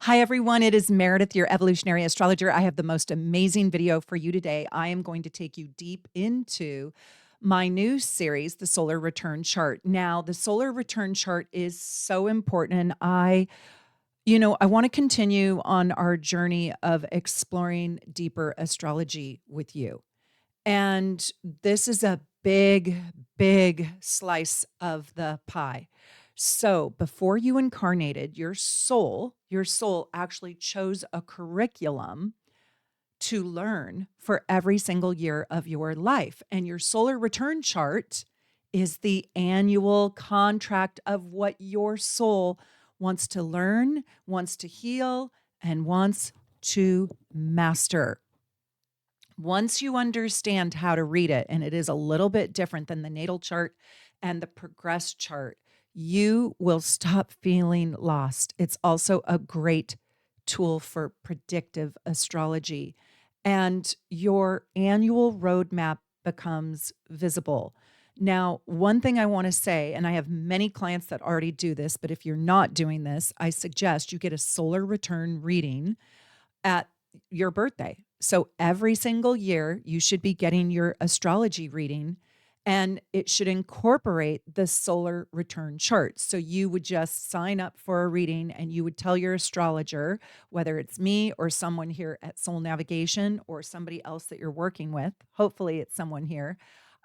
Hi, everyone. It is Meredith, your evolutionary astrologer. I have the most amazing video for you today. I am going to take you deep into my new series, the Solar Return Chart. Now, the Solar Return Chart is so important. And I want to continue on our journey of exploring deeper astrology with you. And this is a big, big slice of the pie. So before you incarnated, your soul actually chose a curriculum to learn for every single year of your life. And your solar return chart is the annual contract of what your soul wants to learn, wants to heal, and wants to master. Once you understand how to read it, and it is a little bit different than the natal chart and the progress chart, you will stop feeling lost. It's also a great tool for predictive astrology. And your annual roadmap becomes visible. Now, one thing I want to say, and I have many clients that already do this, but if you're not doing this, I suggest you get a solar return reading at your birthday. So every single year, you should be getting your astrology reading, and it should incorporate the solar return chart. So you would just sign up for a reading and you would tell your astrologer, whether it's me or someone here at Soul Navigation or somebody else that you're working with, hopefully it's someone here,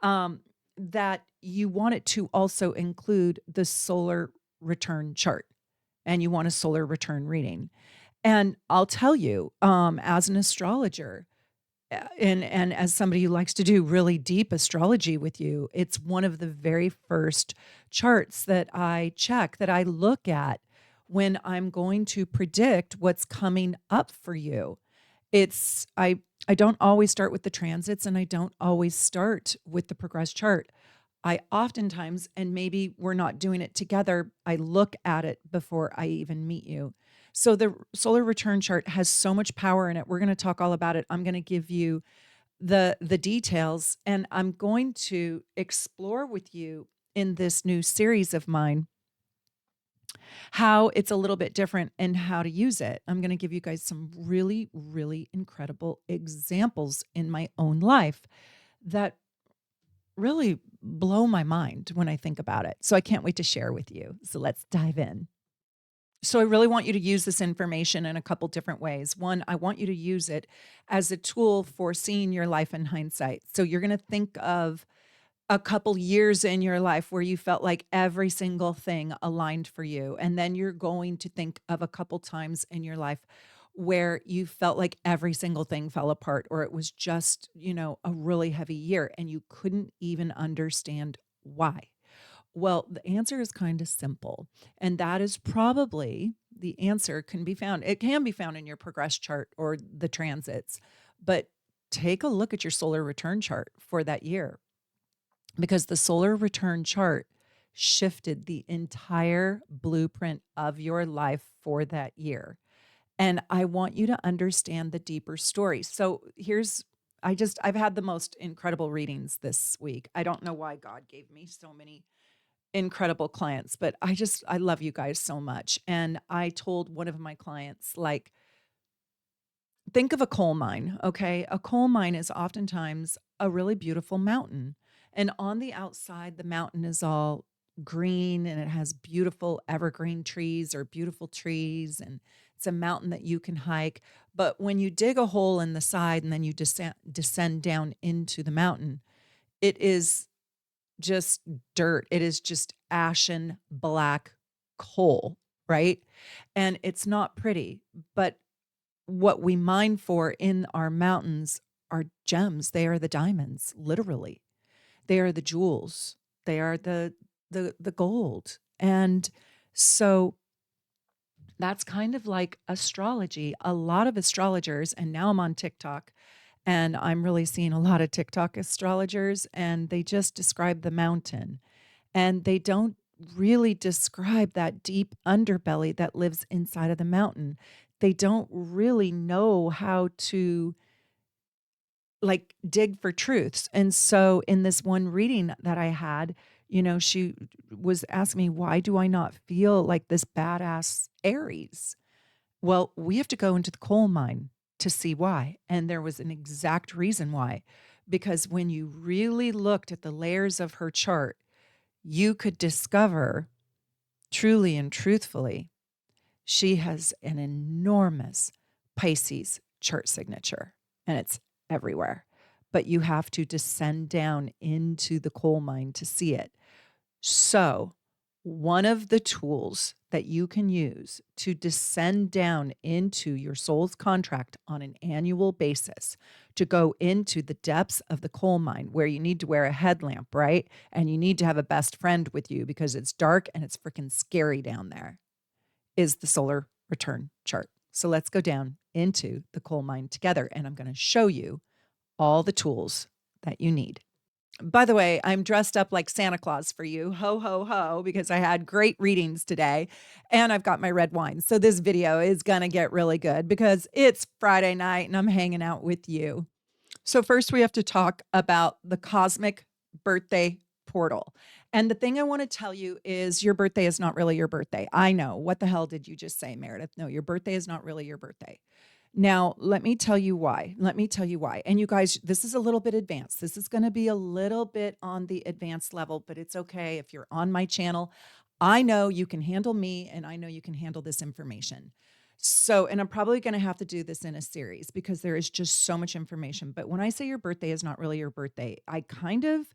um, that you want it to also include the solar return chart and you want a solar return reading. And I'll tell you, as an astrologer, and as somebody who likes to do really deep astrology with you, it's one of the very first charts that I check, that I look at when I'm going to predict what's coming up for you. It's I don't always start with the transits and I don't always start with the progress chart. I oftentimes, and maybe we're not doing it together, I look at it before I even meet you. So the solar return chart has so much power in it. We're going to talk all about it. I'm going to give you the details, and I'm going to explore with you in this new series of mine how it's a little bit different and how to use it. I'm going to give you guys some really, really incredible examples in my own life that really blow my mind when I think about it. So I can't wait to share with you. So let's dive in. So I really want you to use this information in a couple different ways. One, I want you to use it as a tool for seeing your life in hindsight. So you're going to think of a couple years in your life where you felt like every single thing aligned for you. And then you're going to think of a couple times in your life where you felt like every single thing fell apart, or it was just, a really heavy year and you couldn't even understand why. Well, the answer is kind of simple. And that is probably the answer can be found. It can be found in your progress chart or the transits, but take a look at your solar return chart for that year, because the solar return chart shifted the entire blueprint of your life for that year. And I want you to understand the deeper story. So I've had the most incredible readings this week. I don't know why God gave me so many incredible clients, but I love you guys so much. And I told one of my clients, like, think of a coal mine, okay? A coal mine is oftentimes a really beautiful mountain. And on the outside, the mountain is all green and it has beautiful evergreen trees or beautiful trees. And it's a mountain that you can hike. But when you dig a hole in the side and then you descend down into the mountain, it is just dirt. It is just ashen black coal, right? And it's not pretty. But what we mine for in our mountains are gems. They are the diamonds, literally. They are the jewels. They are the gold. And so that's kind of like astrology. A lot of astrologers, and now I'm on TikTok, and I'm really seeing a lot of TikTok astrologers, and they just describe the mountain. And they don't really describe that deep underbelly that lives inside of the mountain. They don't really know how to like dig for truths. And so in this one reading that I had, she was asking me, why do I not feel like this badass Aries? Well, we have to go into the coal mine to see why. And there was an exact reason why. Because when you really looked at the layers of her chart, you could discover truly and truthfully, she has an enormous Pisces chart signature and it's everywhere. But you have to descend down into the coal mine to see it. So, one of the tools that you can use to descend down into your soul's contract on an annual basis, to go into the depths of the coal mine where you need to wear a headlamp, right? And you need to have a best friend with you because it's dark and it's freaking scary down there, is the solar return chart. So, let's go down into the coal mine together and I'm going to show you all the tools that you need. By the way, I'm dressed up like Santa Claus for you. Ho, ho, ho, because I had great readings today and I've got my red wine. So this video is going to get really good because it's Friday night and I'm hanging out with you. So first we have to talk about the cosmic birthday portal. And the thing I want to tell you is your birthday is not really your birthday. I know. What the hell did you just say, Meredith? No, your birthday is not really your birthday. Now, let me tell you why. Let me tell you why. And you guys, this is a little bit advanced. This is going to be a little bit on the advanced level, but it's okay if you're on my channel. I know you can handle me and I know you can handle this information. So, and I'm probably going to have to do this in a series because there is just so much information. But when I say your birthday is not really your birthday, I kind of,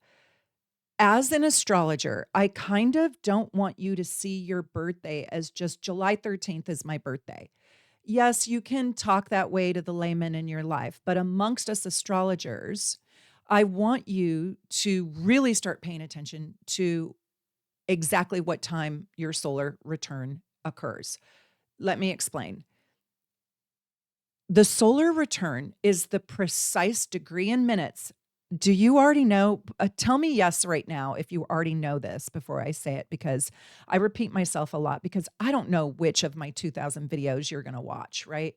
as an astrologer, I kind of don't want you to see your birthday as just July 13th is my birthday. Yes, you can talk that way to the layman in your life, but amongst us astrologers, I want you to really start paying attention to exactly what time your solar return occurs. Let me explain. The solar return is the precise degree in minutes. Do you already know? Tell me yes right now if you already know this before I say it, because I repeat myself a lot because I don't know which of my 2000 videos you're going to watch, right?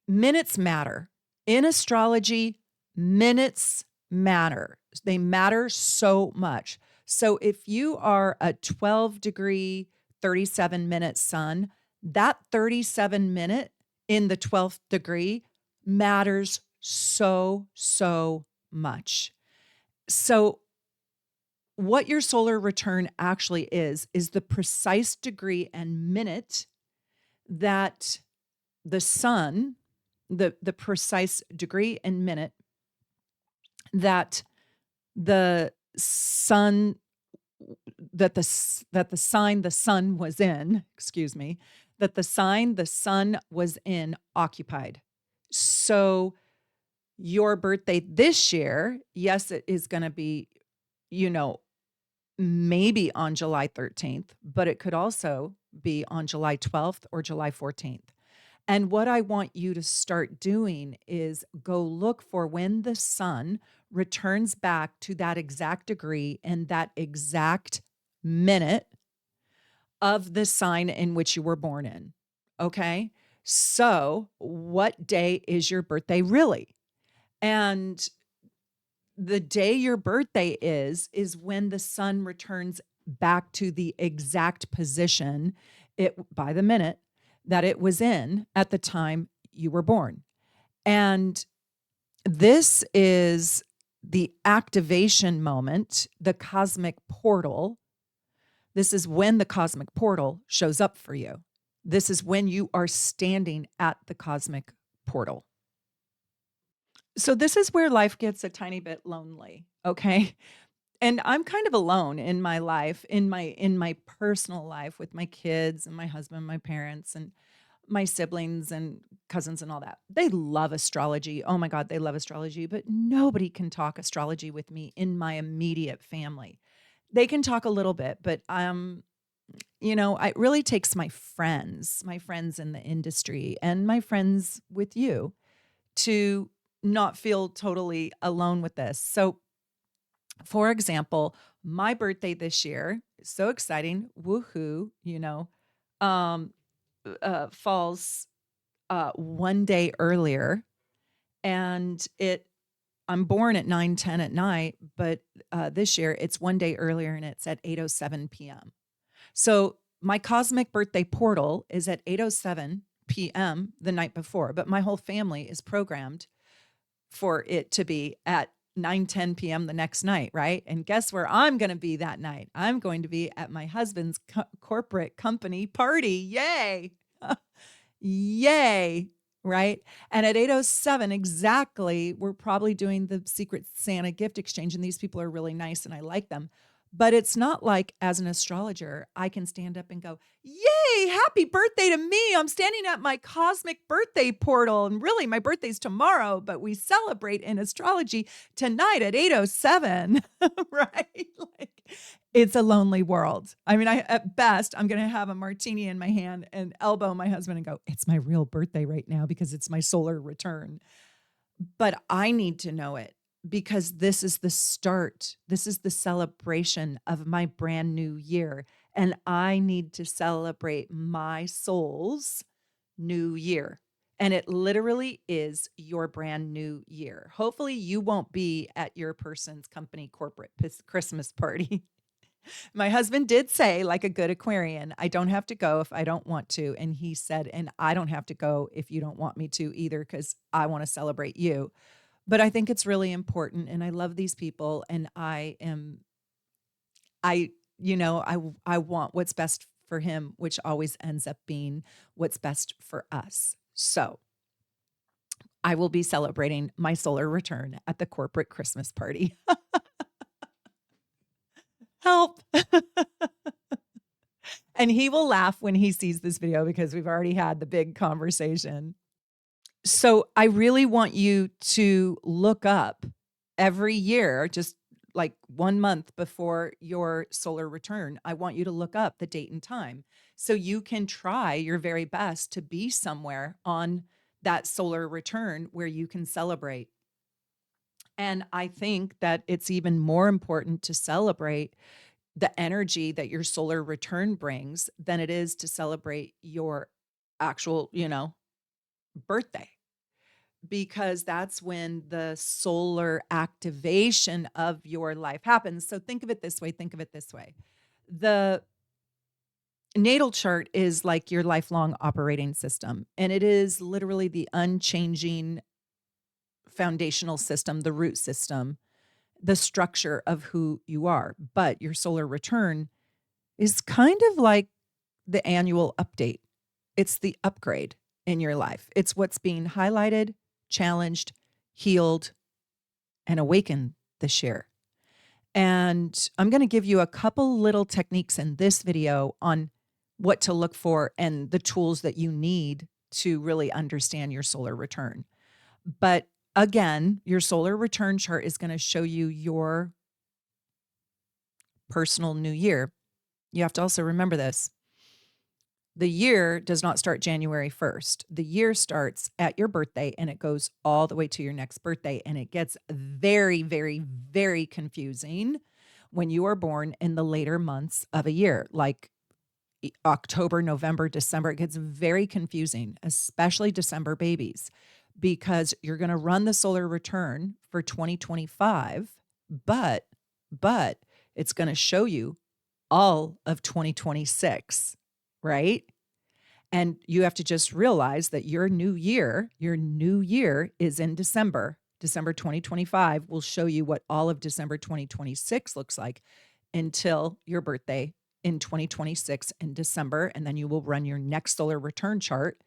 Minutes matter. In astrology, minutes matter. They matter so much. So if you are a 12-degree, 37-minute sun, that 37-minute in the 12th degree matters so, so much. So what your solar return actually is the precise degree and minute that the sun, the precise degree and minute that the sun that the sign the sun was in, excuse me, that the sign the sun was in occupied. So your birthday this year, yes, it is going to be, you know, maybe on July 13th, but it could also be on July 12th or July 14th. And what I want you to start doing is go look for when the sun returns back to that exact degree and that exact minute of the sign in which you were born in. Okay. So, what day is your birthday really? And the day your birthday is when the sun returns back to the exact position it by the minute that it was in at the time you were born. And this is the activation moment, the cosmic portal. This is when the cosmic portal shows up for you. This is when you are standing at the cosmic portal. So this is where life gets a tiny bit lonely, okay? And I'm kind of alone in my life, in my personal life with my kids and my husband, my parents and my siblings and cousins and all that. They love astrology. Oh my God, they love astrology, but nobody can talk astrology with me in my immediate family. They can talk a little bit, but it really takes my friends in the industry and my friends with you to not feel totally alone with this. So for example, my birthday this year is so exciting. Woohoo, um, falls one day earlier. And I'm born at 9:10 at night, but this year it's one day earlier and it's at 8:07 p.m. So my cosmic birthday portal is at 8:07 p.m. the night before, but my whole family is programmed for it to be at 9:10 p.m. the next night, right? And guess where I'm going to be that night? I'm going to be at my husband's corporate company party. Yay! Yay, right? And at 8:07 exactly, we're probably doing the Secret Santa gift exchange, and these people are really nice and I like them. But it's not like, as an astrologer, I can stand up and go, "Yay, happy birthday to me. I'm standing at my cosmic birthday portal, and really my birthday's tomorrow, but we celebrate in astrology tonight at 8:07." Right? Like, it's a lonely world. I mean, at best, I'm going to have a martini in my hand and elbow my husband and go, "It's my real birthday right now because it's my solar return." But I need to know it because this is the start. This is the celebration of my brand new year. And I need to celebrate my soul's new year. And it literally is your brand new year. Hopefully, you won't be at your person's company corporate Christmas party. My husband did say, like a good Aquarian, "I don't have to go if I don't want to." And he said, "And I don't have to go if you don't want me to either, because I want to celebrate you." But I think it's really important. And I love these people. And I, I want what's best for him, which always ends up being what's best for us. So I will be celebrating my solar return at the corporate Christmas party. Help. And he will laugh when he sees this video because we've already had the big conversation. So I really want you to look up every year, just like 1 month before your solar return. I want you to look up the date and time so you can try your very best to be somewhere on that solar return where you can celebrate. And I think that it's even more important to celebrate the energy that your solar return brings than it is to celebrate your actual, birthday, because that's when the solar activation of your life happens. So think of it this way. Think of it this way. The natal chart is like your lifelong operating system, and it is literally the unchanging foundational system, the root system, the structure of who you are. But your solar return is kind of like the annual update. It's the upgrade in your life. It's what's being highlighted, challenged, healed, and awakened this year. And I'm going to give you a couple little techniques in this video on what to look for and the tools that you need to really understand your solar return. But again, your solar return chart is going to show you your personal new year. You have to also remember this. The year does not start January 1st. The year starts at your birthday and it goes all the way to your next birthday. And it gets very, very, very confusing when you are born in the later months of a year, like October, November, December. It gets very confusing, especially December babies, because you're going to run the solar return for 2025, but it's going to show you all of 2026, right? And you have to just realize that your new year is in December. December 2025 will show you what all of December 2026 looks like until your birthday in 2026 in December. And then you will run your next solar return chart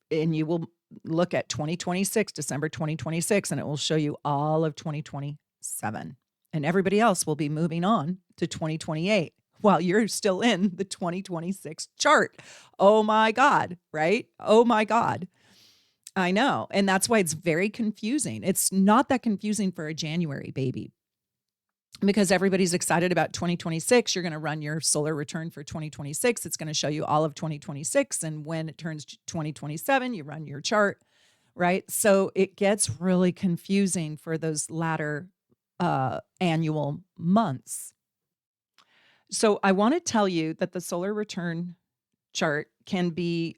and you will look at 2026, December 2026, and it will show you all of 2027. And everybody else will be moving on to 2028 while you're still in the 2026 chart. Oh my God, right? Oh my God. I know. And that's why it's very confusing. It's not that confusing for a January baby because everybody's excited about 2026. You're going to run your solar return for 2026. It's going to show you all of 2026. And when it turns 2027, you run your chart, right? So it gets really confusing for those latter annual months. So I want to tell you that the solar return chart can be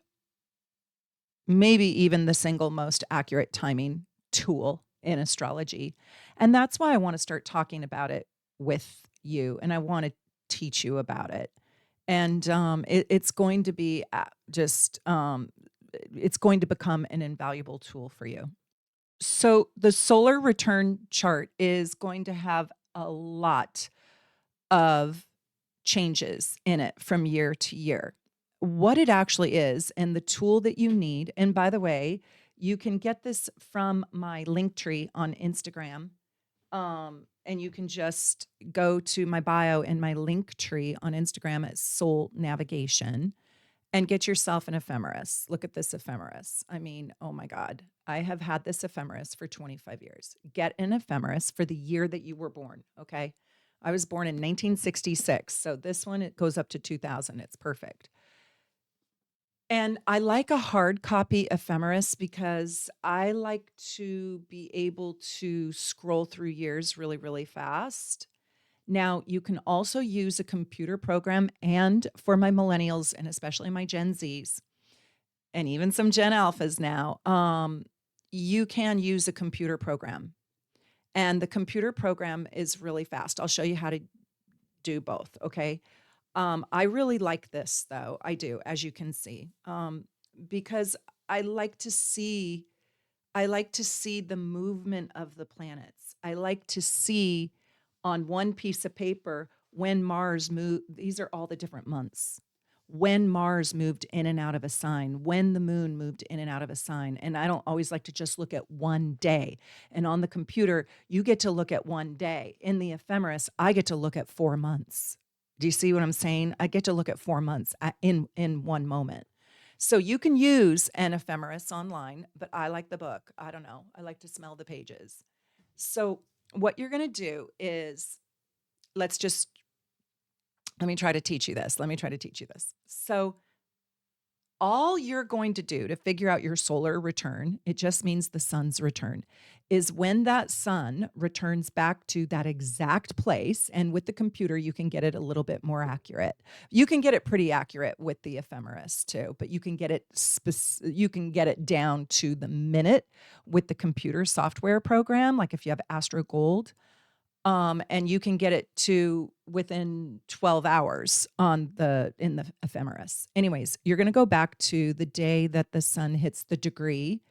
maybe even the single most accurate timing tool in astrology. And that's why I want to start talking about it with you. And I want to teach you about it. And it's going to be just it's going to become an invaluable tool for you. So the solar return chart is going to have a lot of changes in it from year to year. What it actually is, and the tool that you need, and by the way, you can get this from my link tree on Instagram. And you can just go to my bio and my link tree on Instagram at Soul Navigation and get yourself an ephemeris. Look at this ephemeris. I mean, oh my God, I have had this ephemeris for 25 years. Get an ephemeris for the year that you were born. Okay. I was born in 1966. So this one, it goes up to 2000. It's perfect. And I like a hard copy ephemeris because I like to be able to scroll through years really, really fast. Now, you can also use a computer program, and for my millennials and especially my Gen Zs and even some Gen Alphas now, you can use a computer program. And the computer program is really fast. I'll show you how to do both. Okay. I really like this though. I do, as you can see, because I like to see, I like to see the movement of the planets. I like to see on one piece of paper when Mars moved. These are all the different months. When Mars moved in and out of a sign, when the moon moved in and out of a sign. And I don't always like to just look at one day. And on the computer, you get to look at one day. In the ephemeris, I get to look at 4 months. Do you see what I'm saying? I get to look at 4 months in one moment. So you can use an ephemeris online, but I like the book. I don't know. I like to smell the pages. So what you're going to do is let's just let me try to teach you this. Let me try to teach you this. So all you're going to do to figure out your solar return, it just means the sun's return, is when that sun returns back to that exact place. And with the computer, you can get it a little bit more accurate. You can get it pretty accurate with the ephemeris too, but you can get it you can get it down to the minute with the computer software program, like if you have Astro Gold. And you can get it to within 12 hours on in the ephemeris. Anyways, you're going to go back to the day that the sun hits the degree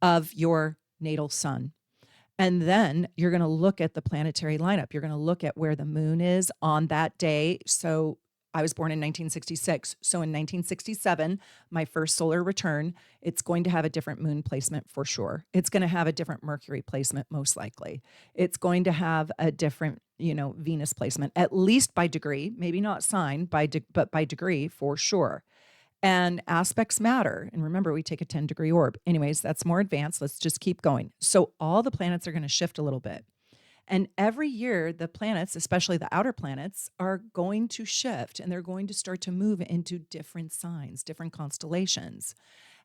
of your natal sun. And then you're going to look at the planetary lineup. You're going to look at where the moon is on that day. So I was born in 1966. So in 1967, my first solar return, it's going to have a different moon placement for sure. It's going to have a different Mercury placement, most likely. It's going to have a different, Venus placement, at least by degree, maybe not sign, but by degree for sure. And aspects matter. And remember, we take a 10-degree orb. Anyways, that's more advanced. Let's just keep going. So all the planets are going to shift a little bit. And every year, the planets, especially the outer planets, are going to shift and they're going to start to move into different signs, different constellations.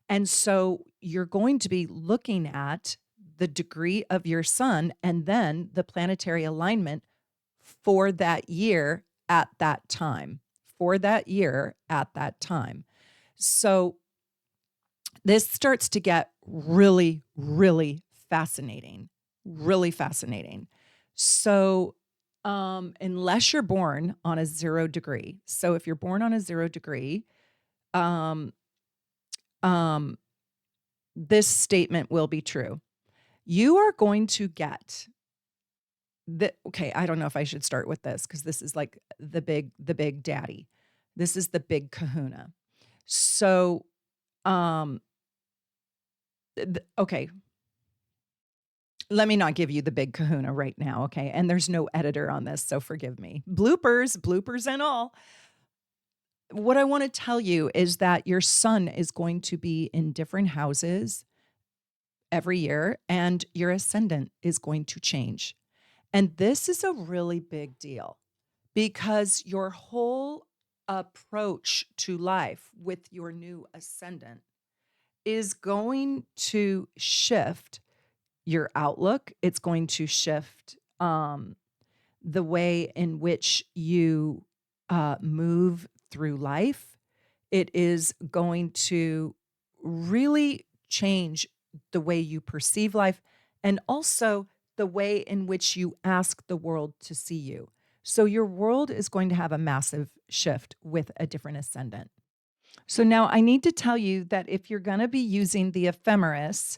And so you're going to be looking at the degree of your sun and then the planetary alignment for that year at that time, So this starts to get really, really fascinating, really fascinating. So, unless you're born on a 0 degree, so if you're born on a 0 degree, um, um, this statement will be true. You are going to get okay, I don't know if I should start with this because this is like the big daddy. This is the big kahuna. So, um, okay, let me not give you the big kahuna right now, okay? And there's no editor on this, so forgive me. Bloopers and all. What I want to tell you is that your sun is going to be in different houses every year, and your ascendant is going to change. And this is a really big deal because your whole approach to life with your new ascendant is going to shift your outlook. It's going to shift the way in which you move through life. It is going to really change the way you perceive life and also the way in which you ask the world to see you. So your world is going to have a massive shift with a different ascendant. So now I need to tell you that if you're going to be using the ephemeris,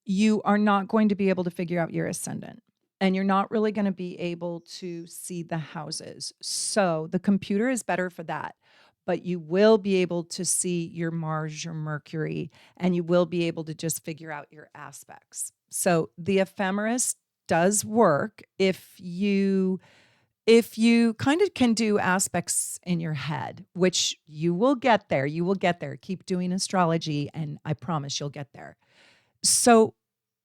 you are not going to be able to figure out your ascendant, and you're not really going to be able to see the houses. So the computer is better for that. But you will be able to see your Mars, your Mercury, and you will be able to just figure out your aspects. So the ephemeris does work if you kind of can do aspects in your head, which you will get there. You will get there. Keep doing astrology, and I promise you'll get there. So,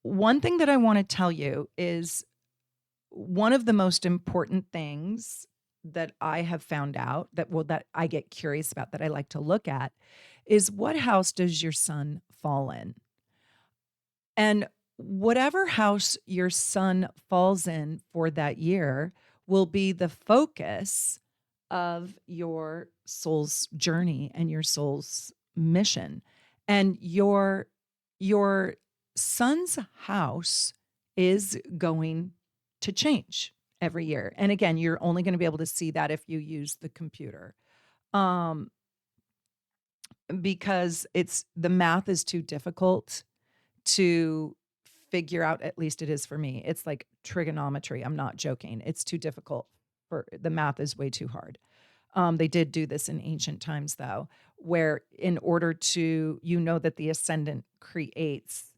one thing that I want to tell you is one of the most important things that I have found out that I get curious about, that I like to look at, is what house does your sun fall in? And whatever house your sun falls in for that year will be the focus of your soul's journey and your soul's mission. And your sun's house is going to change every year. And again, you're only going to be able to see that if you use the computer. Um, because it's the math is too difficult to figure out. At least it is for me. It's like trigonometry. I'm not joking. It's too difficult. For the math is way too hard. They did do this in ancient times, though, where in order to, that the ascendant creates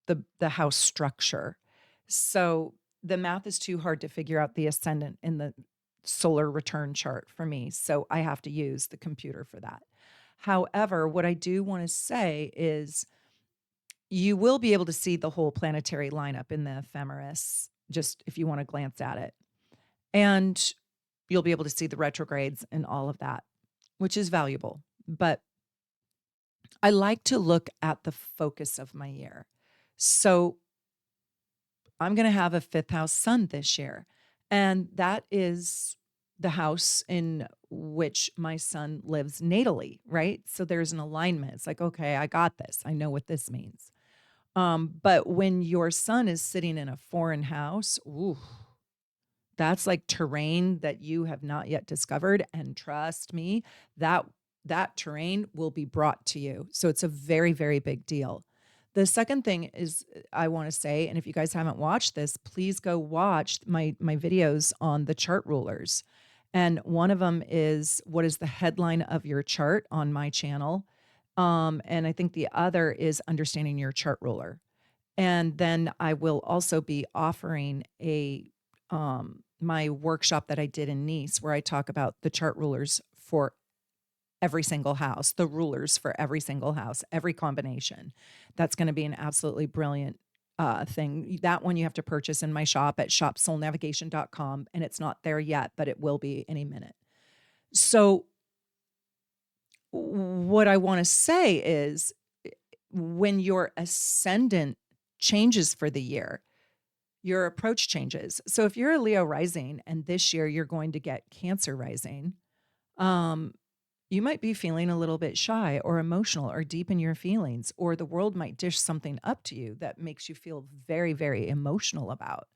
the house structure. So the math is too hard to figure out the ascendant in the solar return chart for me. So I have to use the computer for that. However, what I do want to say is you will be able to see the whole planetary lineup in the ephemeris, just if you want to glance at it. And you'll be able to see the retrogrades and all of that, which is valuable. But I like to look at the focus of my year. So I'm going to have a fifth house sun this year. And that is the house in which my son lives natally, right? So there's an alignment. It's like, okay, I got this. I know what this means. But when your son is sitting in a foreign house, ooh, that's like terrain that you have not yet discovered. And trust me, that that terrain will be brought to you. So it's a very, very big deal. The second thing is I want to say, and if you guys haven't watched this, please go watch my videos on the chart rulers. And one of them is what is the headline of your chart on my channel. And I think the other is understanding your chart ruler. And then I will also be offering my workshop that I did in Nice, where I talk about the chart rulers for every single house, the rulers for every single house, every combination. That's going to be an absolutely brilliant thing. That one you have to purchase in my shop at shopsoulnavigation.com, and it's not there yet, but it will be any minute. So what I want to say is when your ascendant changes for the year, your approach changes. So if you're a Leo rising and this year you're going to get Cancer rising, um, you might be feeling a little bit shy or emotional or deep in your feelings, or the world might dish something up to you that makes you feel very, very emotional about.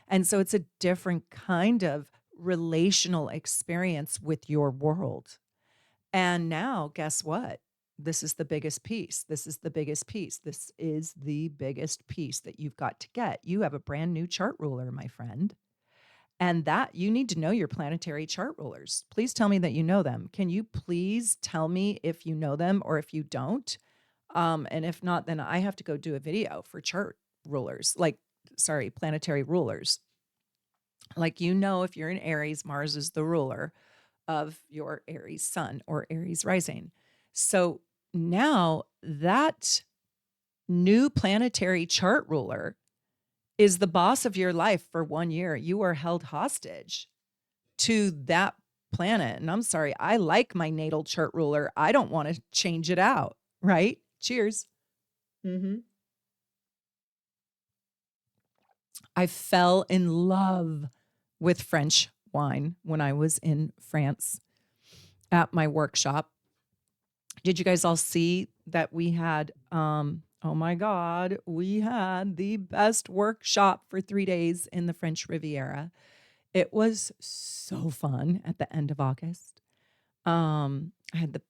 And so it's a different kind of relational experience with your world. And now, guess what? This is the biggest piece. This is the biggest piece. This is the biggest piece that you've got to get. You have a brand new chart ruler, my friend. And that you need to know your planetary chart rulers. Please tell me that you know them. Can you please tell me if you know them or if you don't? And if not, then I have to go do a video for chart rulers, planetary rulers. Like, if you're in Aries, Mars is the ruler of your Aries sun or Aries rising. So now that new planetary chart ruler is the boss of your life for 1 year. You are held hostage to that planet. And I'm sorry, I like my natal chart ruler. I don't want to change it out, right? Cheers. hmm I fell in love with French wine when I was in France at my workshop. Did you guys all see that we had oh my god, we had the best workshop for 3 days in the French Riviera. It was so fun at the end of August. I had the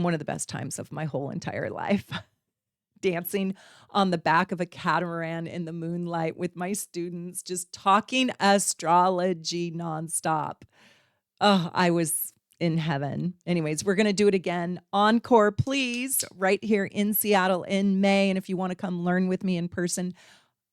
one of the best times of my whole entire life. Dancing on the back of a catamaran in the moonlight with my students, just talking astrology nonstop. Oh, I was in heaven. Anyways, we're going to do it again. Encore, please, right here in Seattle in May. And if you want to come learn with me in person,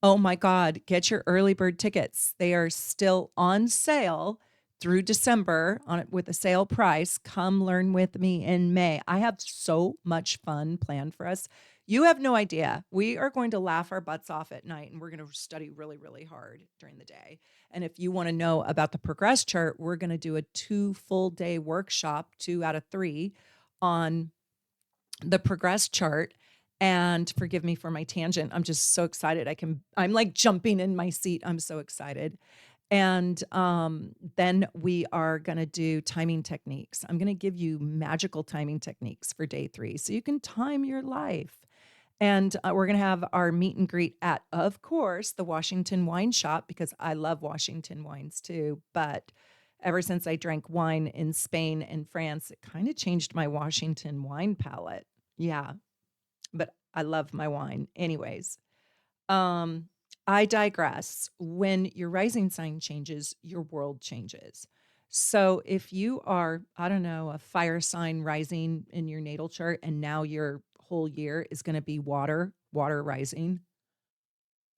oh my God, get your early bird tickets. They are still on sale through December on it with a sale price. Come learn with me in May. I have so much fun planned for us. You have no idea. We are going to laugh our butts off at night and we're going to study really, really hard during the day. And if you want to know about the progress chart, we're going to do a 2 full day workshop, 2 out of 3 on the progress chart. And forgive me for my tangent. I'm just so excited. I'm like jumping in my seat. I'm so excited. And then we are going to do timing techniques. I'm going to give you magical timing techniques for day 3 so you can time your life. And we're going to have our meet and greet at, of course, the Washington Wine Shop, because I love Washington wines too. But ever since I drank wine in Spain and France, it kind of changed my Washington wine palate. Yeah, but I love my wine. Anyways, um, I digress. When your rising sign changes, your world changes. So if you are, I don't know, a fire sign rising in your natal chart, and now your whole year is going to be water rising.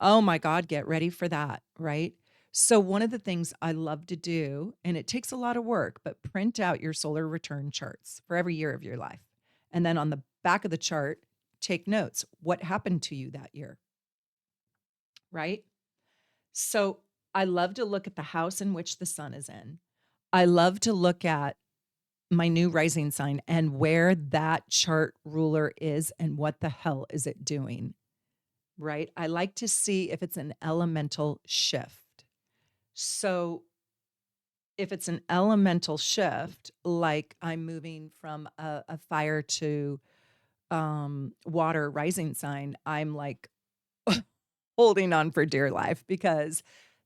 Oh my God, get ready for that, right? So one of the things I love to do, and it takes a lot of work, but print out your solar return charts for every year of your life. And then on the back of the chart, take notes. What happened to you that year, right? So I love to look at the house in which the sun is in. I love to look at my new rising sign and where that chart ruler is and what the hell is it doing, right? I like to see if it's an elemental shift. So if it's an elemental shift, like I'm moving from a fire to water rising sign, I'm like holding on for dear life because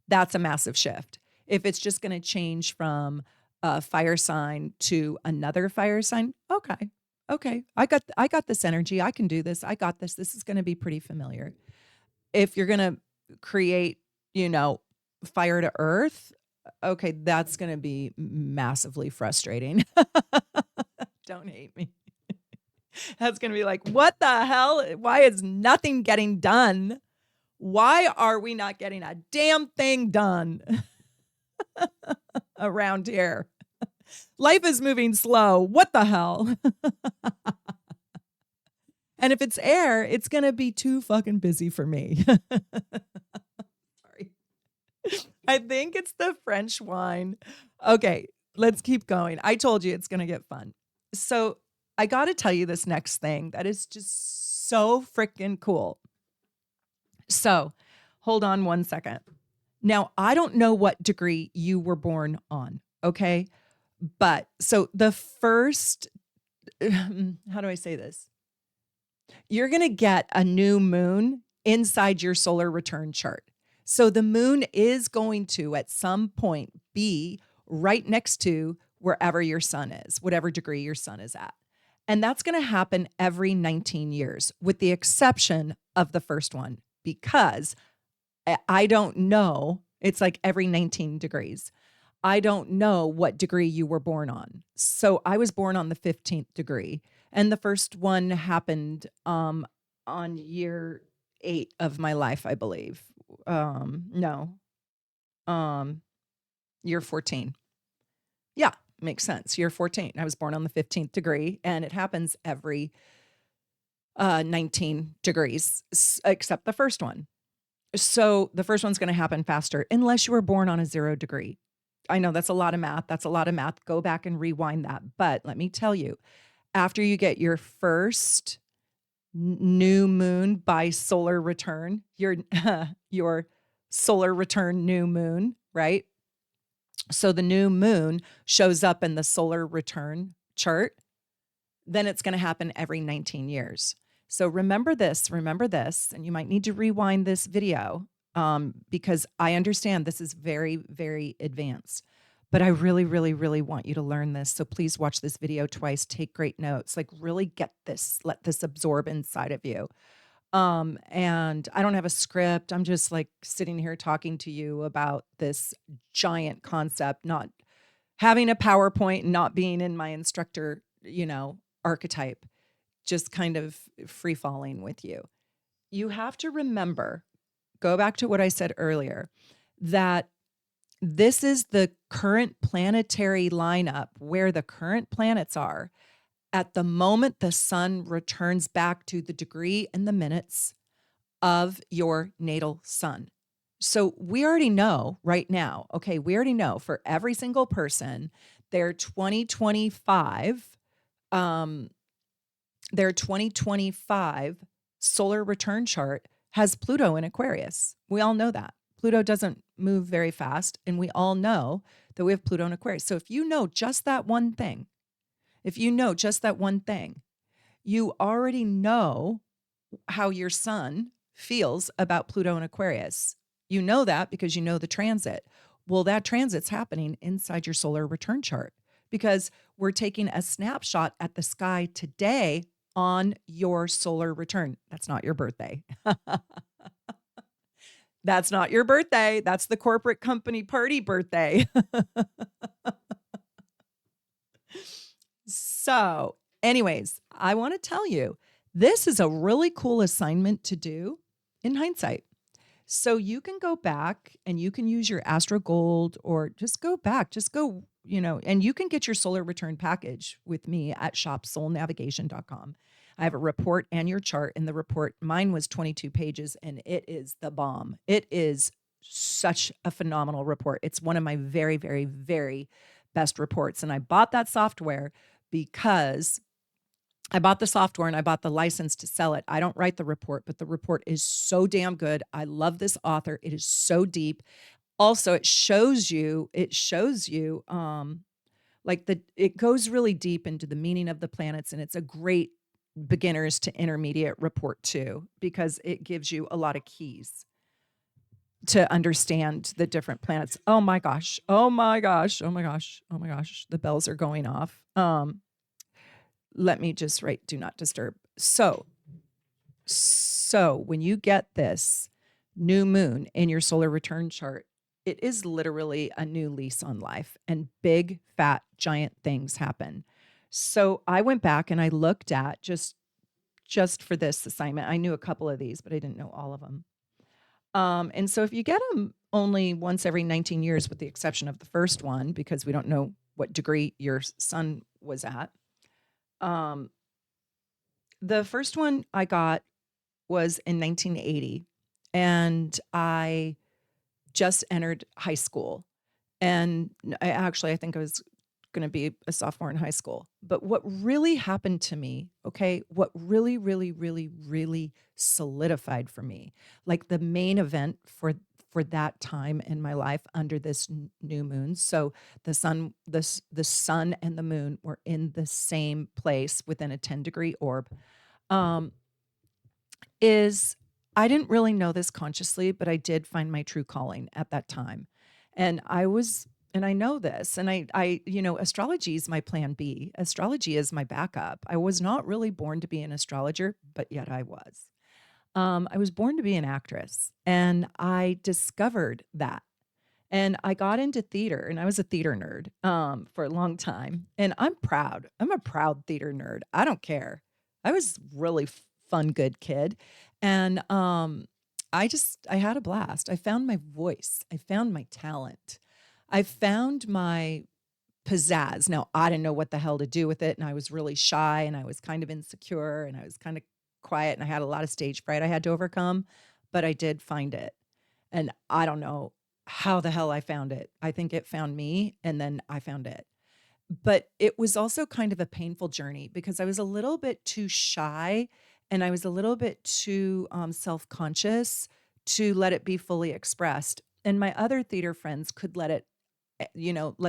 that's a massive shift. If it's just going to change from a fire sign to another fire sign, okay. Okay. I got this energy. I can do this. I got this. This is going to be pretty familiar. If you're going to create, you know, fire to earth, okay, that's going to be massively frustrating. Don't hate me. That's going to be like, what the hell? Why is nothing getting done? Why are we not getting a damn thing done around here? Life is moving slow. What the hell? And if it's air, it's going to be too fucking busy for me. Sorry. I think it's the French wine. Okay, let's keep going. I told you it's going to get fun. So I got to tell you this next thing that is just so freaking cool. So hold on one second. Now, I don't know what degree you were born on, okay? But so the first, how do I say this? You're going to get a new moon inside your solar return chart. So the moon is going to, at some point, be right next to wherever your sun is, whatever degree your sun is at. And that's going to happen every 19 years, with the exception of the first one, because I don't know. It's like every 19 degrees. I don't know what degree you were born on. So I was born on the 15th degree. And the first one happened on year 8 of my life, I believe. No, year 14. Yeah, makes sense. Year 14. I was born on the 15th degree, and it happens every 19 degrees, except the first one. So the first one's going to happen faster unless you were born on a 0 degree. I know that's a lot of math. That's a lot of math. Go back and rewind that. But let me tell you, after you get your first new moon by solar return, your solar return new moon, right? So the new moon shows up in the solar return chart, then it's going to happen every 19 years. So remember this, and you might need to rewind this video because I understand this is very, very advanced. But I really, really, really want you to learn this. So please watch this video twice, take great notes, like really get this, let this absorb inside of you. And I don't have a script. I'm just like sitting here talking to you about this giant concept, not having a PowerPoint, not being in my instructor, archetype, just kind of free falling with you. You have to remember, go back to what I said earlier, that this is the current planetary lineup where the current planets are at the moment the sun returns back to the degree and the minutes of your natal sun. So we already know right now, okay, we already know for every single person, their 2025, um, their 2025 solar return chart has Pluto in Aquarius. We all know that. Pluto doesn't move very fast, and we all know that we have Pluto in Aquarius. So if you know just that one thing, if you know just that one thing, you already know how your sun feels about Pluto in Aquarius. You know that because you know the transit. Well, that transit's happening inside your solar return chart because we're taking a snapshot at the sky today on your solar return. That's not your birthday. That's not your birthday. That's the corporate company party birthday. So, anyways, I want to tell you this is a really cool assignment to do in hindsight. So you can go back and you can use your Astro Gold or just go back, just go, and you can get your solar return package with me at shopsoulnavigation.com. I have a report and your chart in the report. Mine was 22 pages and it is the bomb. It is such a phenomenal report. It's one of my very, very, very best reports. And I bought that software because I bought the software and I bought the license to sell it. I don't write the report, but the report is so damn good. I love this author. It is so deep. Also, it goes really deep into the meaning of the planets, and it's a great beginners to intermediate report too, because it gives you a lot of keys to understand the different planets. Oh my gosh. Oh my gosh. Oh my gosh. Oh my gosh. The bells are going off. Let me just write do not disturb. So when you get this new moon in your solar return chart, it is literally a new lease on life and big, fat, giant things happen. So I went back and I looked at just for this assignment. I knew a couple of these, but I didn't know all of them. And so if you get them only once every 19 years, with the exception of the first one, because we don't know what degree your sun was at. The first one I got was in 1980, and I just entered high school. And I think I was going to be a sophomore in high school. But what really happened to me, okay, what really, really, really, really solidified for me, like the main event for that time in my life under this new moon. So the sun and the moon were in the same place within a 10-degree orb. Um, is I didn't really know this consciously, but I did find my true calling at that time. And I know this, and astrology is my plan B. Astrology is my backup. I was not really born to be an astrologer, but yet I was. I was born to be an actress, and I discovered that. And I got into theater, and I was a theater nerd for a long time. And I'm proud. I'm a proud theater nerd. I don't care. I was really fun, good kid. And I had a blast. I found my voice. I found my talent. I found my pizzazz. Now, I didn't know what the hell to do with it. And I was really shy and I was kind of insecure and I was kind of quiet and I had a lot of stage fright I had to overcome, but I did find it. And I don't know how the hell I found it. I think it found me and then I found it. But it was also kind of a painful journey because I was a little bit too shy and I was a little bit too self-conscious to let it be fully expressed. And my other theater friends could let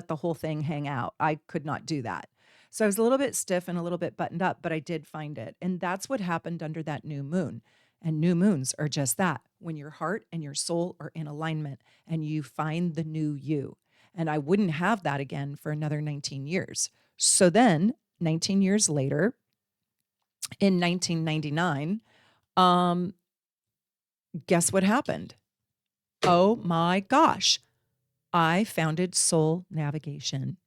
the whole thing hang out. I could not do that. So I was a little bit stiff and a little bit buttoned up, but I did find it. And that's what happened under that new moon. And new moons are just that, when your heart and your soul are in alignment and you find the new you. and I wouldn't have that again for another 19 years. So then 19 years later, in 1999, um, guess what happened? Oh my gosh. I founded Soul Navigation.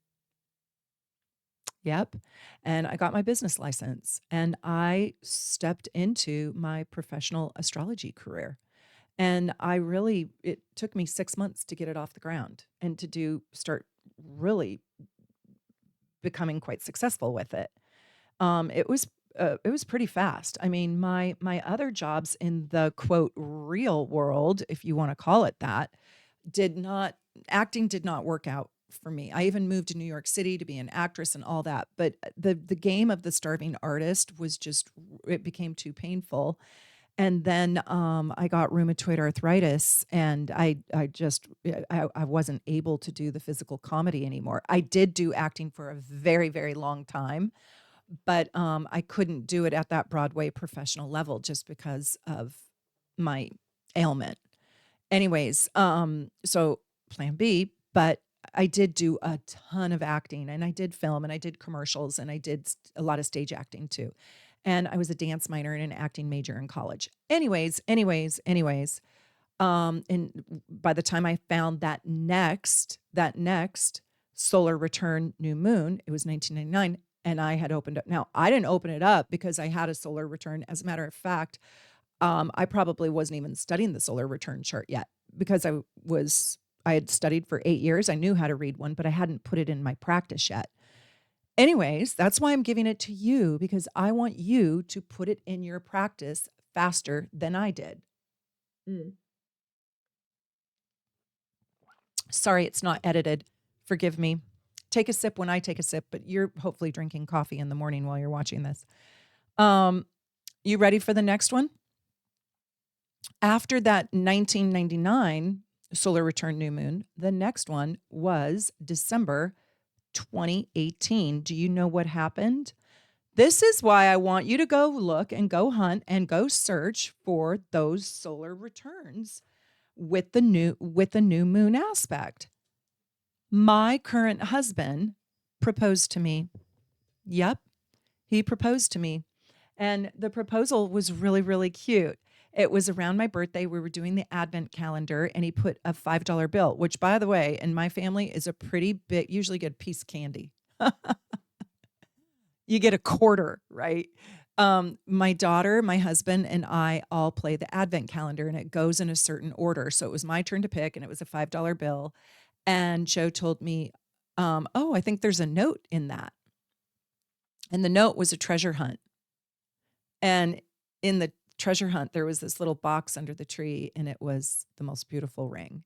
Yep. And I got my business license and I stepped into my professional astrology career. And it took me 6 months to get it off the ground and start really becoming quite successful with it. It was pretty fast. I mean, my other jobs in the quote real world, if you want to call it that, did not acting did not work out for me. I even moved to New York City to be an actress and all that, but the game of the starving artist was just it became too painful. And then I got rheumatoid arthritis, and I wasn't able to do the physical comedy anymore. I did do acting for a very very long time, but I couldn't do it at that Broadway professional level just because of my ailment. Anyways, so plan B, but I did do a ton of acting and I did film and I did commercials and I did a lot of stage acting too. And I was a dance minor and an acting major in college. And by the time I found that next solar return new moon, it was 1999 and I had opened up. Now, I didn't open it up because I had a solar return. As a matter of fact, I probably wasn't even studying the solar return chart yet because I had studied for 8 years. I knew how to read one, but I hadn't put it in my practice yet. Anyways, that's why I'm giving it to you because I want you to put it in your practice faster than I did. Mm. Sorry, it's not edited. Forgive me. Take a sip when I take a sip, but you're hopefully drinking coffee in the morning while you're watching this. You ready for the next one? After that 1999 solar return new moon, the next one was December 2018. Do you know what happened? This is why I want you to go look and go hunt and go search for those solar returns with the new moon aspect. My current husband proposed to me. Yep, he proposed to me. And the proposal was really, really cute. It was around my birthday. We were doing the advent calendar, and he put a $5 bill, which, by the way, in my family is a pretty big, usually get a piece of candy. You get a quarter, right? My daughter, my husband, and I all play the advent calendar, and it goes in a certain order. So it was my turn to pick, and it was a $5 bill. And Joe told me, oh, I think there's a note in that. And the note was a treasure hunt. And in the treasure hunt, there was this little box under the tree, and it was the most beautiful ring.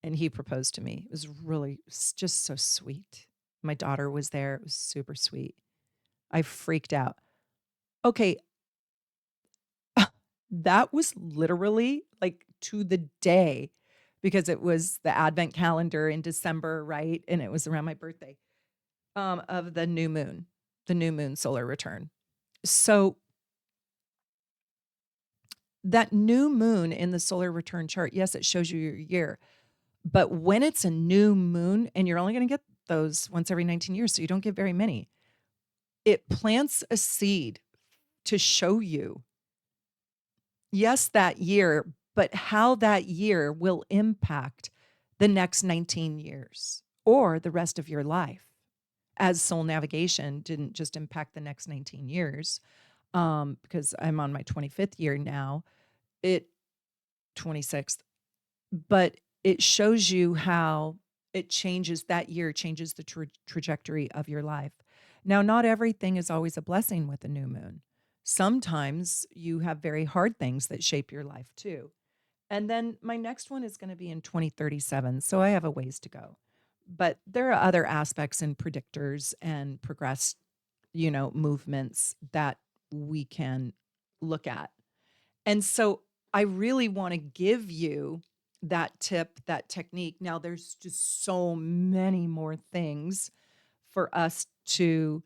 And he proposed to me. It was really just so sweet. My daughter was there. It was super sweet. I freaked out. Okay, that was literally like to the day because it was the advent calendar in December, right? And it was around my birthday of the new moon solar return. So that new moon in the solar return chart, yes, it shows you your year. But when it's a new moon, and you're only going to get those once every 19 years, so you don't get very many, it plants a seed to show you, yes, that year, but how that year will impact the next 19 years or the rest of your life. As soul navigation didn't just impact the next 19 years, because I'm on my 25th year now, it 26th, but it shows you how that year changes the trajectory of your life. Now, not everything is always a blessing with the new moon. Sometimes you have very hard things that shape your life too. And then my next one is going to be in 2037. So I have a ways to go. But there are other aspects and predictors and progress, movements that we can look at. And so I really want to give you that tip, that technique. Now, there's just so many more things for us to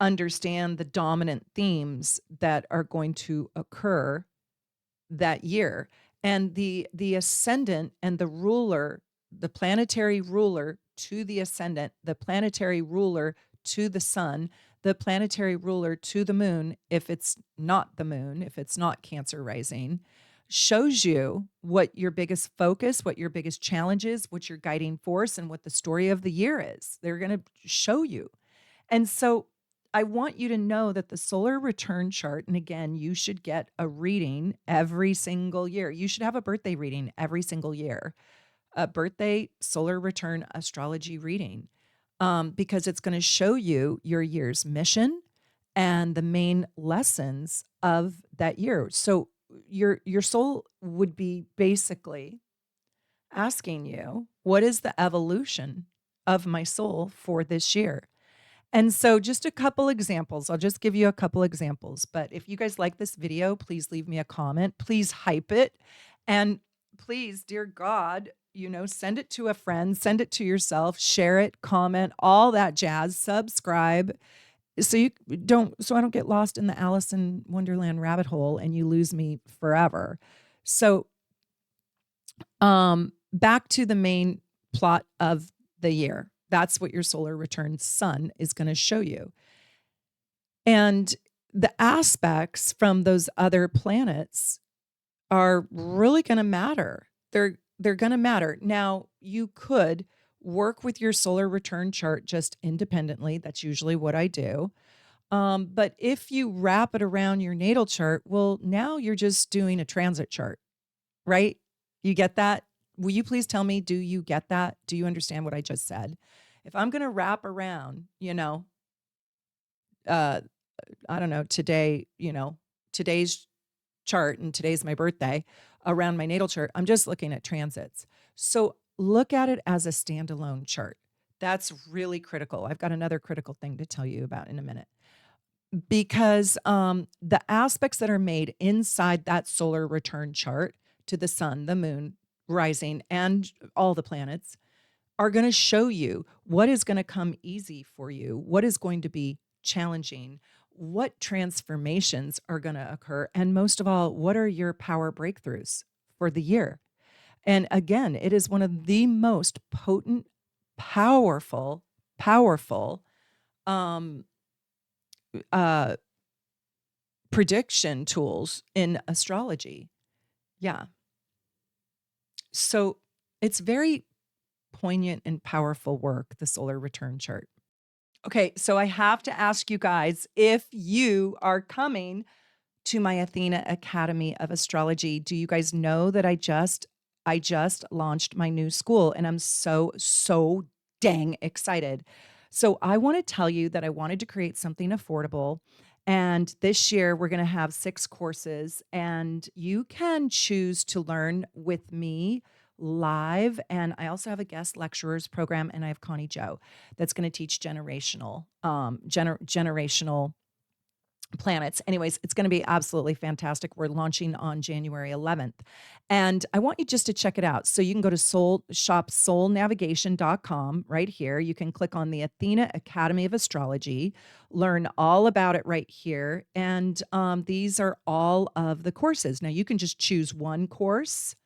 understand the dominant themes that are going to occur that year. And the ascendant and the ruler the planetary ruler to the ascendant, the planetary ruler to the sun, the planetary ruler to the moon, if it's not the moon, if it's not Cancer rising, shows you what your biggest focus, what your biggest challenge is, what your guiding force, and what the story of the year is. They're going to show you. And so I want you to know that the solar return chart, and again, you should get a reading every single year. You should have a birthday reading every single year, a birthday solar return astrology reading, because it's going to show you your year's mission and the main lessons of that year. So your soul would be basically asking you, what is the evolution of my soul for this year? And so just a couple examples. I'll just give you a couple examples. But if you guys like this video, please leave me a comment. Please hype it. And please, dear God, send it to a friend, send it to yourself, share it, comment, all that jazz, subscribe. So I don't get lost in the Alice in Wonderland rabbit hole and you lose me forever. So back to the main plot of the year. That's what your solar return sun is going to show you. And the aspects from those other planets are really going to matter. They're going to matter. Now, you could work with your solar return chart just independently. That's usually what I do. But if you wrap it around your natal chart, well, now you're just doing a transit chart, right? You get that? Will you please tell me, do you get that? Do you understand what I just said? If I'm going to wrap around, uh, I don't know, today's chart, and today's my birthday, around my natal chart, I'm just looking at transits. So look at it as a standalone chart. That's really critical. I've got another critical thing to tell you about in a minute, because the aspects that are made inside that solar return chart to the sun, the moon, rising, and all the planets are going to show you what is going to come easy for you, what is going to be challenging, what transformations are going to occur, and most of all, what are your power breakthroughs for the year. And again, it is one of the most potent, powerful um, uh, prediction tools in astrology. Yeah. So it's very poignant and powerful work, the solar return chart. Okay, so I have to ask you guys if you are coming to my Athena Academy of Astrology. Do you guys know that I just launched my new school and I'm so dang excited. So I want to tell you that I wanted to create something affordable. And this year we're going to have 6 courses and you can choose to learn with me live. And I also have a guest lecturers program and I have Connie Joe that's going to teach generational planets. Anyways, it's going to be absolutely fantastic. We're launching on January 11th. And I want you just to check it out. So you can go to shopsoulnavigation.com right here. You can click on the Athena Academy of Astrology, learn all about it right here. And these are all of the courses. Now you can just choose one course.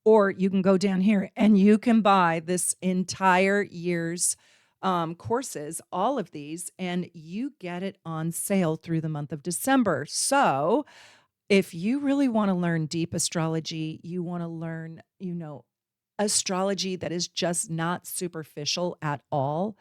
Or you can go down here and you can buy this entire year's courses, all of these, and you get it on sale through the month of December. So if you really want to learn deep astrology, you want to learn, astrology that is just not superficial at all,